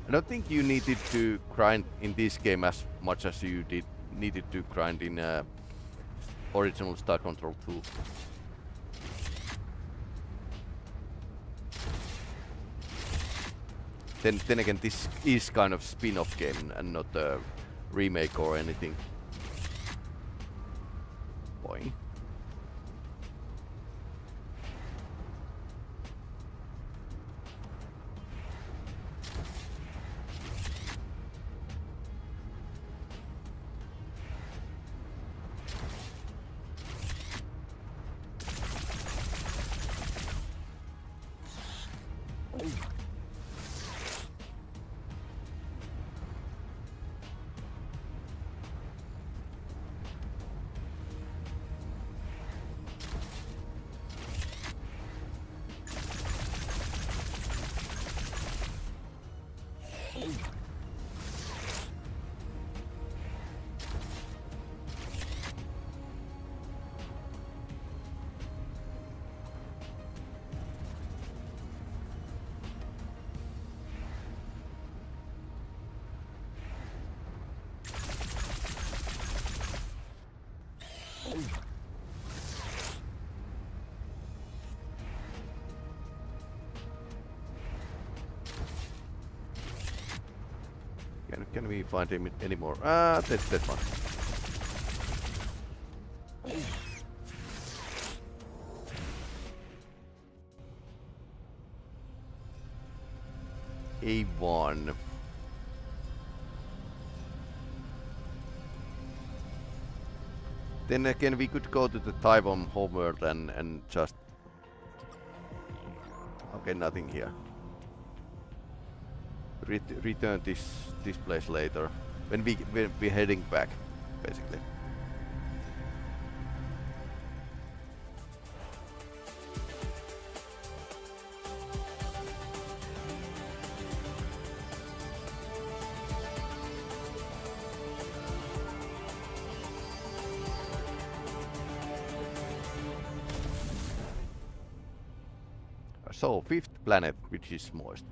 A: I don't think you needed to grind in this game as much as you needed to grind in original Star Control 2. Then again, this is kind of spin-off game and not a remake or anything. Boing. Can we find him anymore? That's that one. A1. Then again, we could go to the Taiwan homeworld and just... Okay, nothing here. Return this place later when we're heading back, basically. So, 5th planet, which is smallest.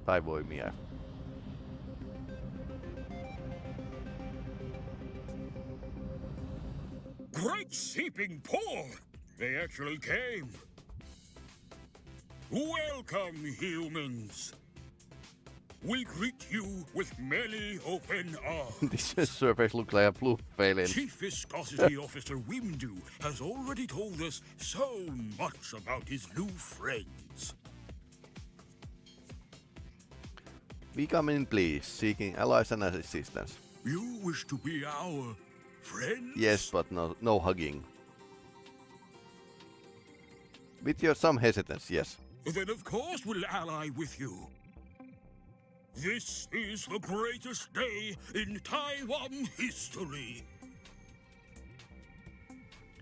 A: Taivoimia.
F: Great seeping pour! They actually came. Welcome, humans. We greet you with many open arms.
A: This surface looks like a blue alien.
F: Chief Viscosity Officer Wimdu has already told us so much about his new friends.
A: We come in, please, seeking allies and assistance.
F: You wish to be our friends?
A: Yes, but no hugging. With some hesitance, yes.
F: Then of course we'll ally with you. This is the greatest day in Taiwan history.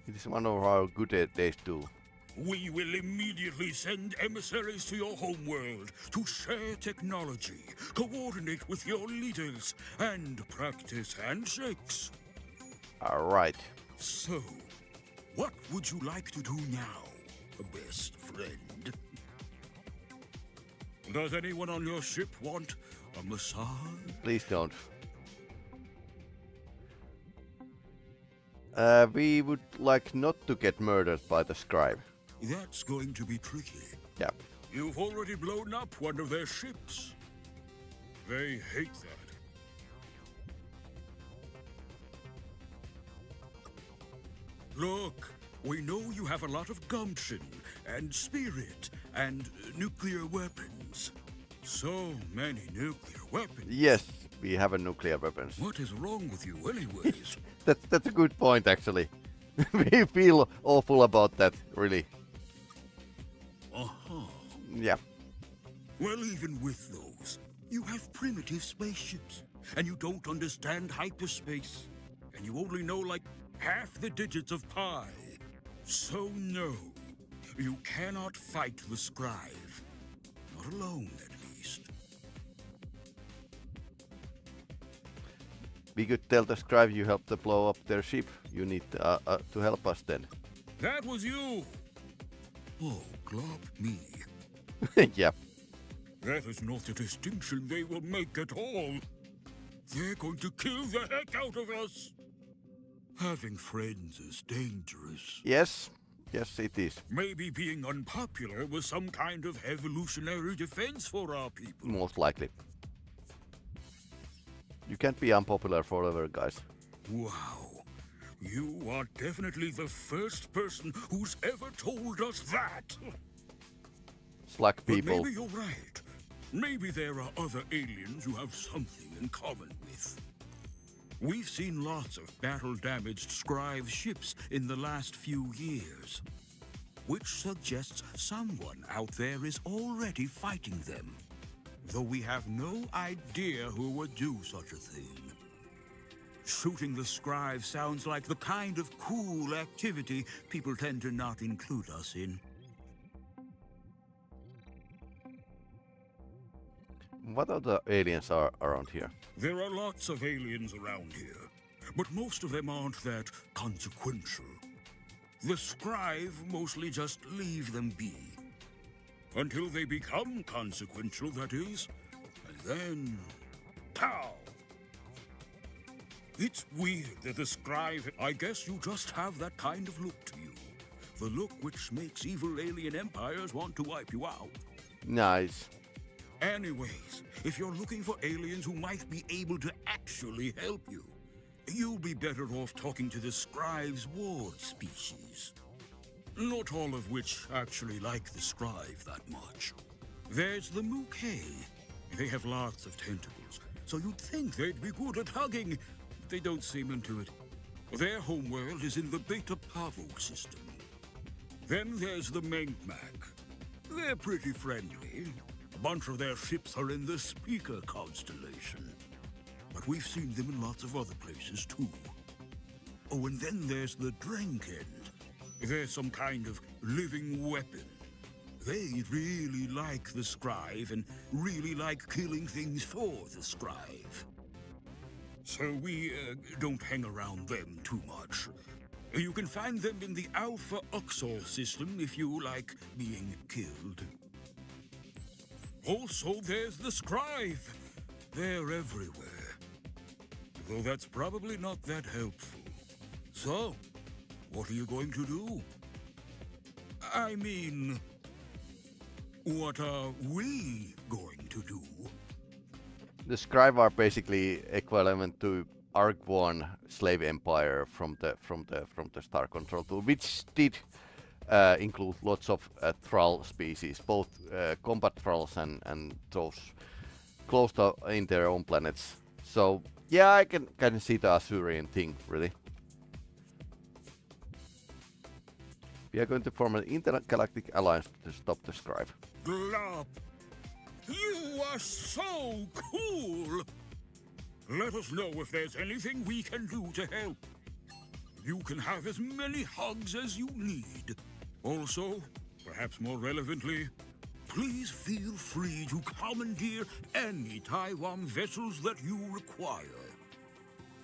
A: It is one of our good days too.
F: We will immediately send emissaries to your homeworld to share technology, coordinate with your leaders, and practice handshakes.
A: Alright.
F: So, what would you like to do now, best friend? Does anyone on your ship want a massage?
A: Please don't. We would like not to get murdered by the scribe.
F: That's going to be tricky.
A: Yeah.
F: You've already blown up one of their ships. They hate that. Look, we know you have a lot of gumption and spirit and nuclear weapons. So many nuclear weapons.
A: Yes, we have a nuclear weapons.
F: What is wrong with you anyways?
A: That's a good point, actually. We feel awful about that, really.
F: Uh-huh.
A: Yeah.
F: Well, even with those, you have primitive spaceships, and you don't understand hyperspace, and you only know like half the digits of pi. So no, you cannot fight the scribe. Not alone, at least.
A: We could tell the scribe you helped to blow up their ship. You need to help us then.
F: That was you! Oh, glop me.
A: Yeah.
F: That is not a distinction they will make at all. They're going to kill the heck out of us. Having friends is dangerous.
A: Yes. Yes, it is.
F: Maybe being unpopular was some kind of evolutionary defense for our people.
A: Most likely. You can't be unpopular forever, guys.
F: Wow. You are definitely the first person who's ever told us that.
A: Slug
F: But
A: people.
F: maybe you're right. Maybe there are other aliens you have something in common with. We've seen lots of battle-damaged scribe ships in the last few years, which suggests someone out there is already fighting them, though we have no idea who would do such a thing. Shooting the scribe sounds like the kind of cool activity people tend to not include us in.
A: What other aliens are around here?
F: There are lots of aliens around here, but most of them aren't that consequential. The scribe mostly just leave them be. Until they become consequential, that is. And then... pow! It's weird that the scribe... I guess you just have that kind of look to you. The look which makes evil alien empires want to wipe you out.
A: Nice.
F: Anyways, if you're looking for aliens who might be able to actually help you, you'll be better off talking to the Scrive's ward species. Not all of which actually like the Scrive that much. There's the Mouquet. They have lots of tentacles, so you'd think they'd be good at hugging, but they don't seem into it. Their homeworld is in the Beta Pavo system. Then there's the Mengmak. They're pretty friendly. A bunch of their ships are in the Speaker constellation. But we've seen them in lots of other places, too. Oh, and then there's the Drenken. They're some kind of living weapon. They really like the Scrive and really like killing things for the Scrive. So we don't hang around them too much. You can find them in the Alpha Uxor system if you like being killed. Also, there's the Scrive. They're everywhere. Though that's probably not that helpful. So, what are you going to do? I mean, what are we going to do?
A: The Scribe are basically equivalent to Arc-1 slave empire from the Star Control tool, which did include lots of Thrall species, both combat Thralls and those close to in their own planets. So yeah, I can see the Azurian thing really. We are going to form an intergalactic alliance to stop the Scribe.
F: Glop! You are so cool! Let us know if there's anything we can do to help. You can have as many hugs as you need. Also, perhaps more relevantly, please feel free to commandeer any Taiwan vessels that you require.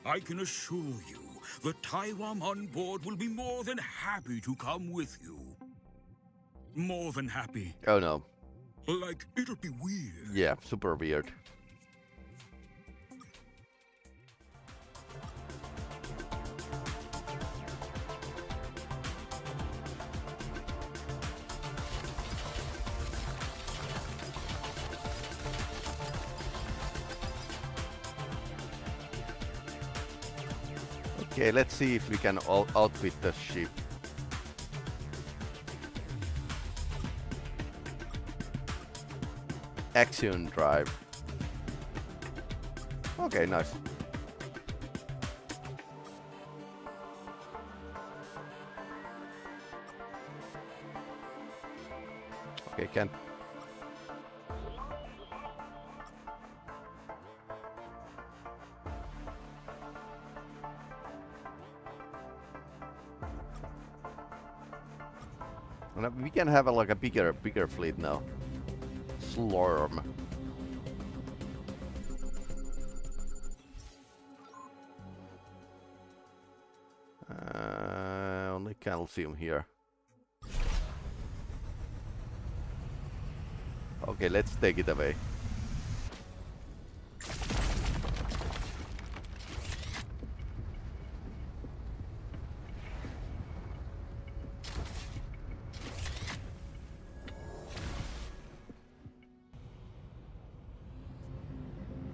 F: I can assure you, the Taiwan on board will be more than happy to come with you. More than happy.
A: Oh no.
F: Like, it'll be weird.
A: Yeah, super weird. Okay, let's see if we can outfit the ship. Action drive. Okay, nice. Okay, can't. We can have like a bigger fleet now. Slurm. Only calcium here. Okay, let's take it away.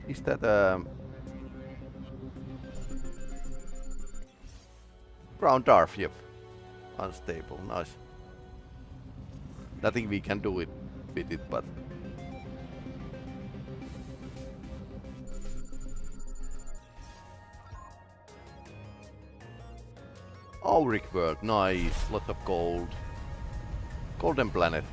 A: Is that brown dwarf? Yep. Unstable, nice. Nothing we can do with it, but Auric world, nice. Lot of gold. Golden planet.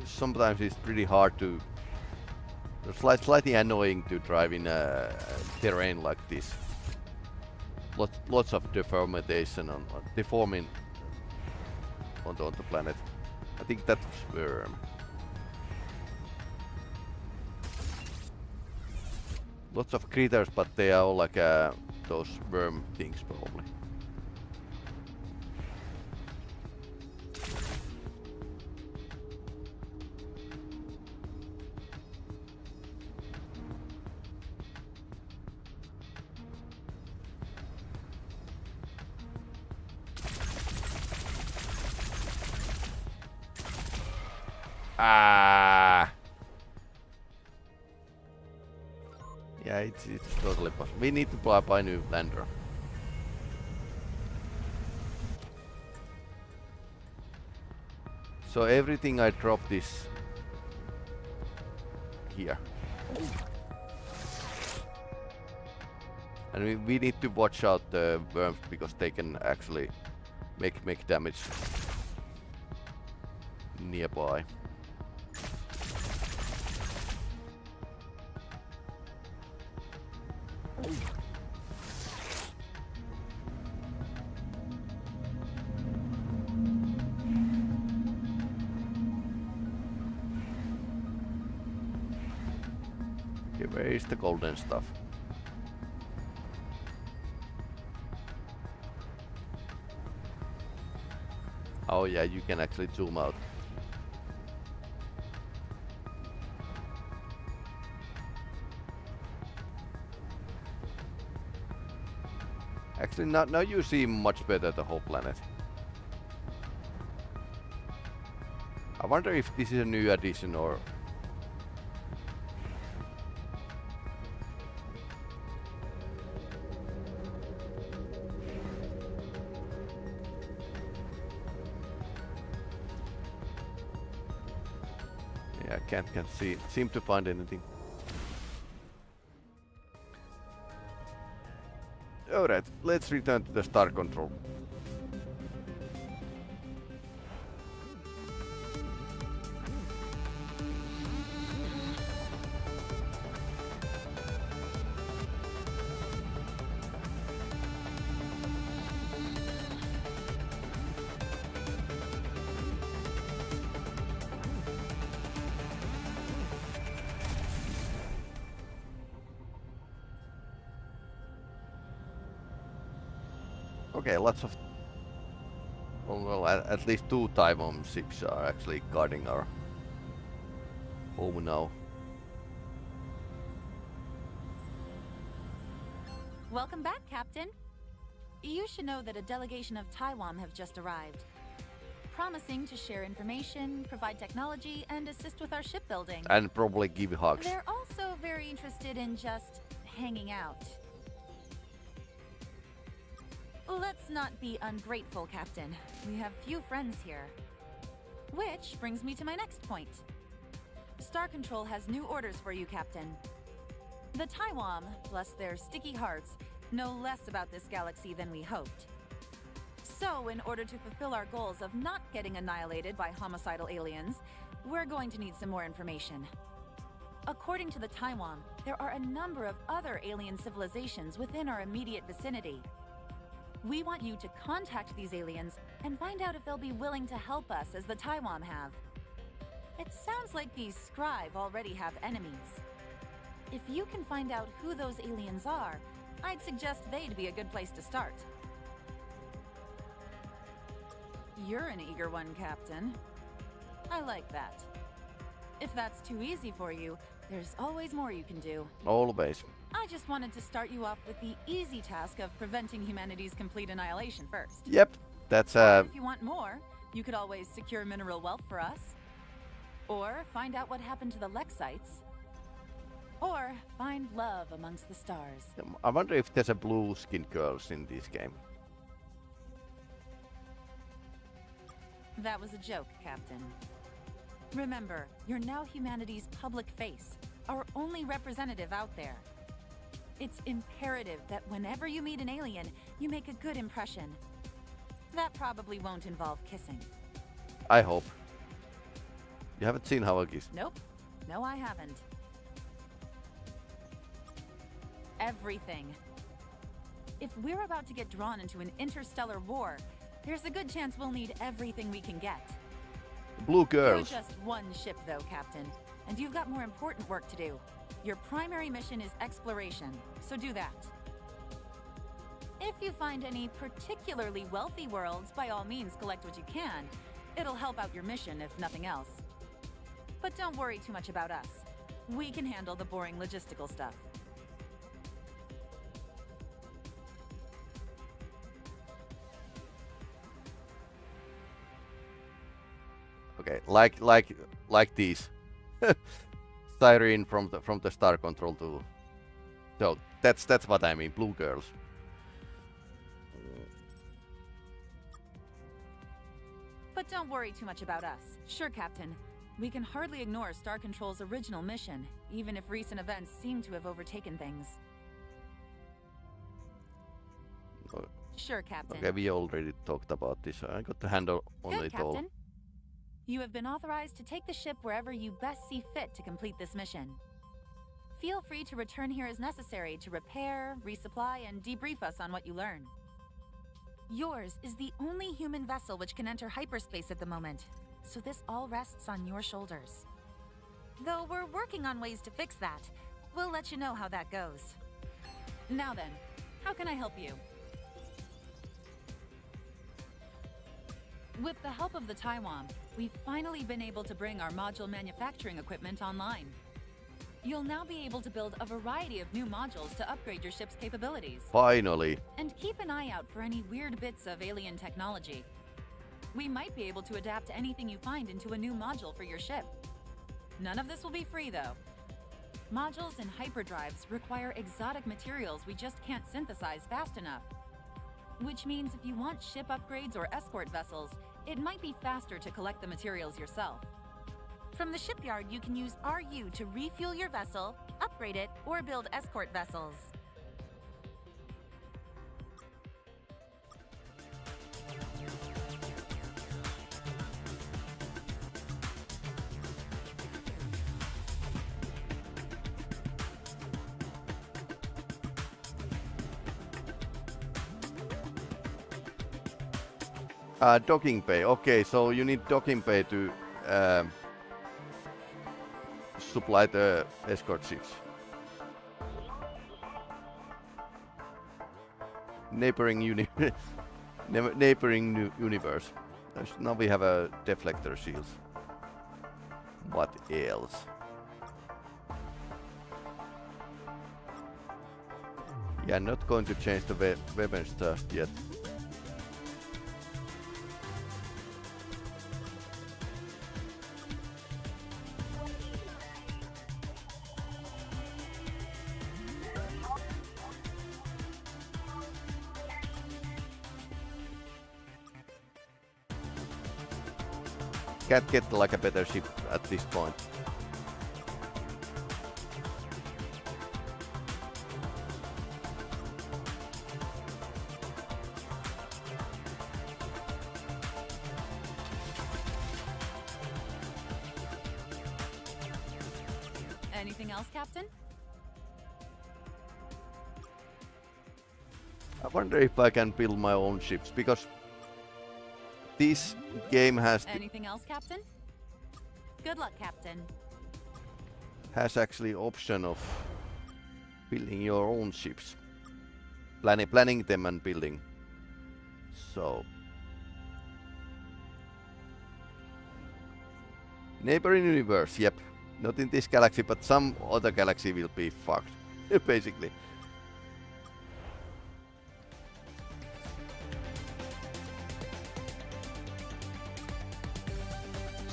A: Sometimes it's pretty hard to. It's slightly annoying to drive in a terrain like this. Lots of deformation on deforming on the planet. I think that was worm. Lots of critters, but they are all like those worm things probably. Ah. Yeah, it's totally possible. We need to buy a new lander. So everything I dropped is here. And we need to watch out the worms because they can actually make damage nearby. Okay, where is the golden stuff? Oh yeah, you can actually zoom out. Actually, now you see much better the whole planet. I wonder if this is a new addition or... Yeah, I can't seem to find anything. Alright, let's return to the star control. Okay, lots of... Well, at least 2 Taiwan ships are actually guarding our home now.
D: Welcome back, Captain. You should know that a delegation of Taiwan have just arrived, promising to share information, provide technology, and assist with our shipbuilding.
A: And probably give hugs.
D: They're also very interested in just hanging out. Let's not be ungrateful, Captain. We have few friends here. Which brings me to my next point. Star Control has new orders for you, Captain. The Taiwan, bless their sticky hearts, know less about this galaxy than we hoped. So, in order to fulfill our goals of not getting annihilated by homicidal aliens, we're going to need some more information. According to the Taiwan, there are a number of other alien civilizations within our immediate vicinity. We want you to contact these aliens and find out if they'll be willing to help us as the Taiwan have. It sounds like these Scribe already have enemies. If you can find out who those aliens are, I'd suggest they'd be a good place to start. You're an eager one, Captain. I like that. If that's too easy for you, there's always more you can do.
A: Always.
D: I just wanted to start you off with the easy task of preventing humanity's complete annihilation first.
A: Yep, that's
D: If you want more, you could always secure mineral wealth for us. Or find out what happened to the Lexites. Or find love amongst the stars.
A: I wonder if there's a blue-skinned girls in this game.
D: That was a joke, Captain. Remember, you're now humanity's public face, our only representative out there. It's imperative that whenever you meet an alien, you make a good impression. That probably won't involve kissing.
A: I hope. You haven't seen how I kiss?
D: Nope. No, I haven't. Everything. If we're about to get drawn into an interstellar war, there's a good chance we'll need everything we can get.
A: Blue girls.
D: You're just one ship though, Captain, and you've got more important work to do. Your primary mission is exploration, so do that. If you find any particularly wealthy worlds, by all means collect what you can. It'll help out your mission if nothing else. But don't worry too much about us. We can handle the boring logistical stuff.
A: Okay, like these. Siren from the Star Control tool. So that's what I mean, blue girls.
D: But don't worry too much about us. Sure, Captain. We can hardly ignore Star Control's original mission, even if recent events seem to have overtaken things. Sure, Captain.
A: Okay, we already talked about this. I got the handle on
D: Good,
A: it
D: Captain.
A: all.
D: You have been authorized to take the ship wherever you best see fit to complete this mission. Feel free to return here as necessary to repair, resupply, and debrief us on what you learn. Yours is the only human vessel which can enter hyperspace at the moment, so this all rests on your shoulders. Though we're working on ways to fix that. We'll let you know how that goes. Now then, how can I help you? With the help of the Taiwan, we've finally been able to bring our module manufacturing equipment online. You'll now be able to build a variety of new modules to upgrade your ship's capabilities.
A: Finally.
D: And keep an eye out for any weird bits of alien technology. We might be able to adapt anything you find into a new module for your ship. None of this will be free, though. Modules and hyperdrives require exotic materials we just can't synthesize fast enough. Which means if you want ship upgrades or escort vessels, it might be faster to collect the materials yourself. From the shipyard, you can use RU to refuel your vessel, upgrade it, or build escort vessels.
A: Docking bay. Okay, so you need docking bay to supply the escort ships. Neighboring universe. Now we have a deflector shields. What else? Yeah, not going to change the weapons just yet. Can't get like a better ship at this point.
D: Anything else, Captain?
A: I wonder if I can build my own ships, because this game has
D: Anything else, Captain? Good luck, Captain.
A: has actually option of building your own ships, planning them and building. So neighboring universe, yep, not in this galaxy, but some other galaxy will be fucked, basically.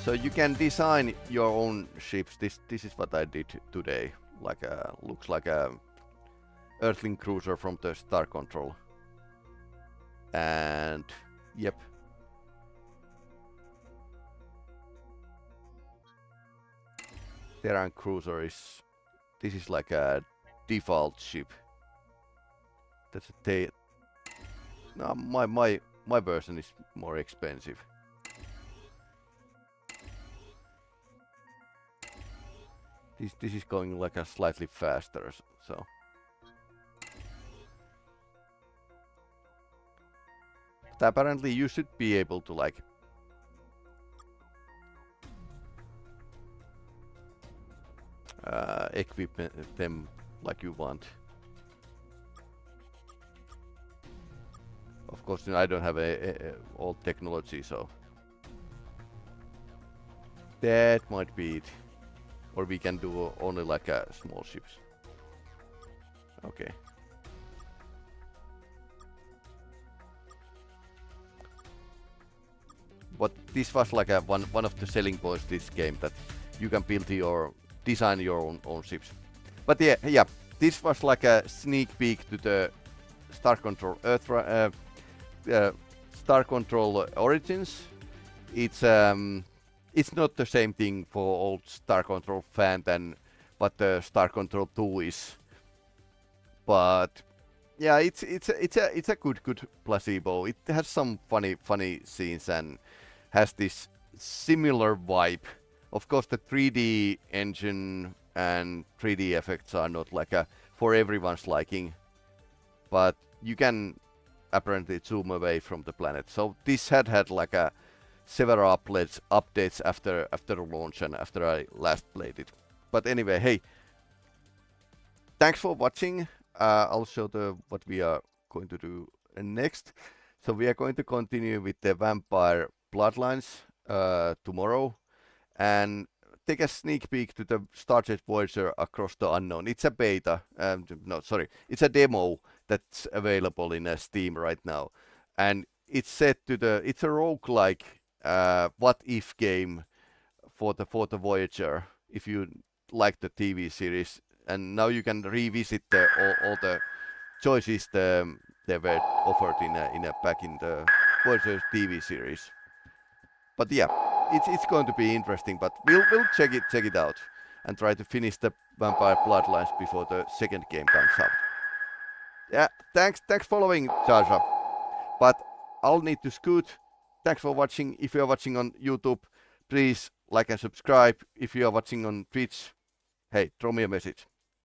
A: So you can design your own ships. This is what I did today. Like looks like a Earthling cruiser from the Star Control. And yep. Terran cruiser is. This is like a default ship. That's a no, my version is more expensive. This is going like a slightly faster, so. But apparently you should be able to like equip them like you want. Of course, I don't have old technology, so that might be it. Or we can do only like small ships. Okay. But this was like one of the selling points this game, that you can design your own ships. But yeah, this was like a sneak peek to the Star Control Star Control Origins. It's not the same thing for old Star Control fan than what the Star Control 2 is. But yeah, it's a good placebo. It has some funny scenes and has this similar vibe. Of course, the 3D engine and 3D effects are not like for everyone's liking, but you can apparently zoom away from the planet. So this had like several updates after launch and after I last played it. But anyway, hey, thanks for watching. I'll show what we are going to do next. So we are going to continue with the Vampire Bloodlines tomorrow, and take a sneak peek to the Starship Voyager Across the Unknown. It's a beta, it's a demo that's available in Steam right now, and it's set to it's a roguelike what if game for the Voyager, if you like the TV series, and now you can revisit all the choices they were offered back in the Voyager TV series. But yeah, it's going to be interesting, but we'll check it out and try to finish the Vampire Bloodlines before the second game comes out. Yeah, thanks following, Jaja. But I'll need to scoot. Thanks for watching. If you're watching on YouTube, please like and subscribe. If you are watching on Twitch, hey, throw me a message.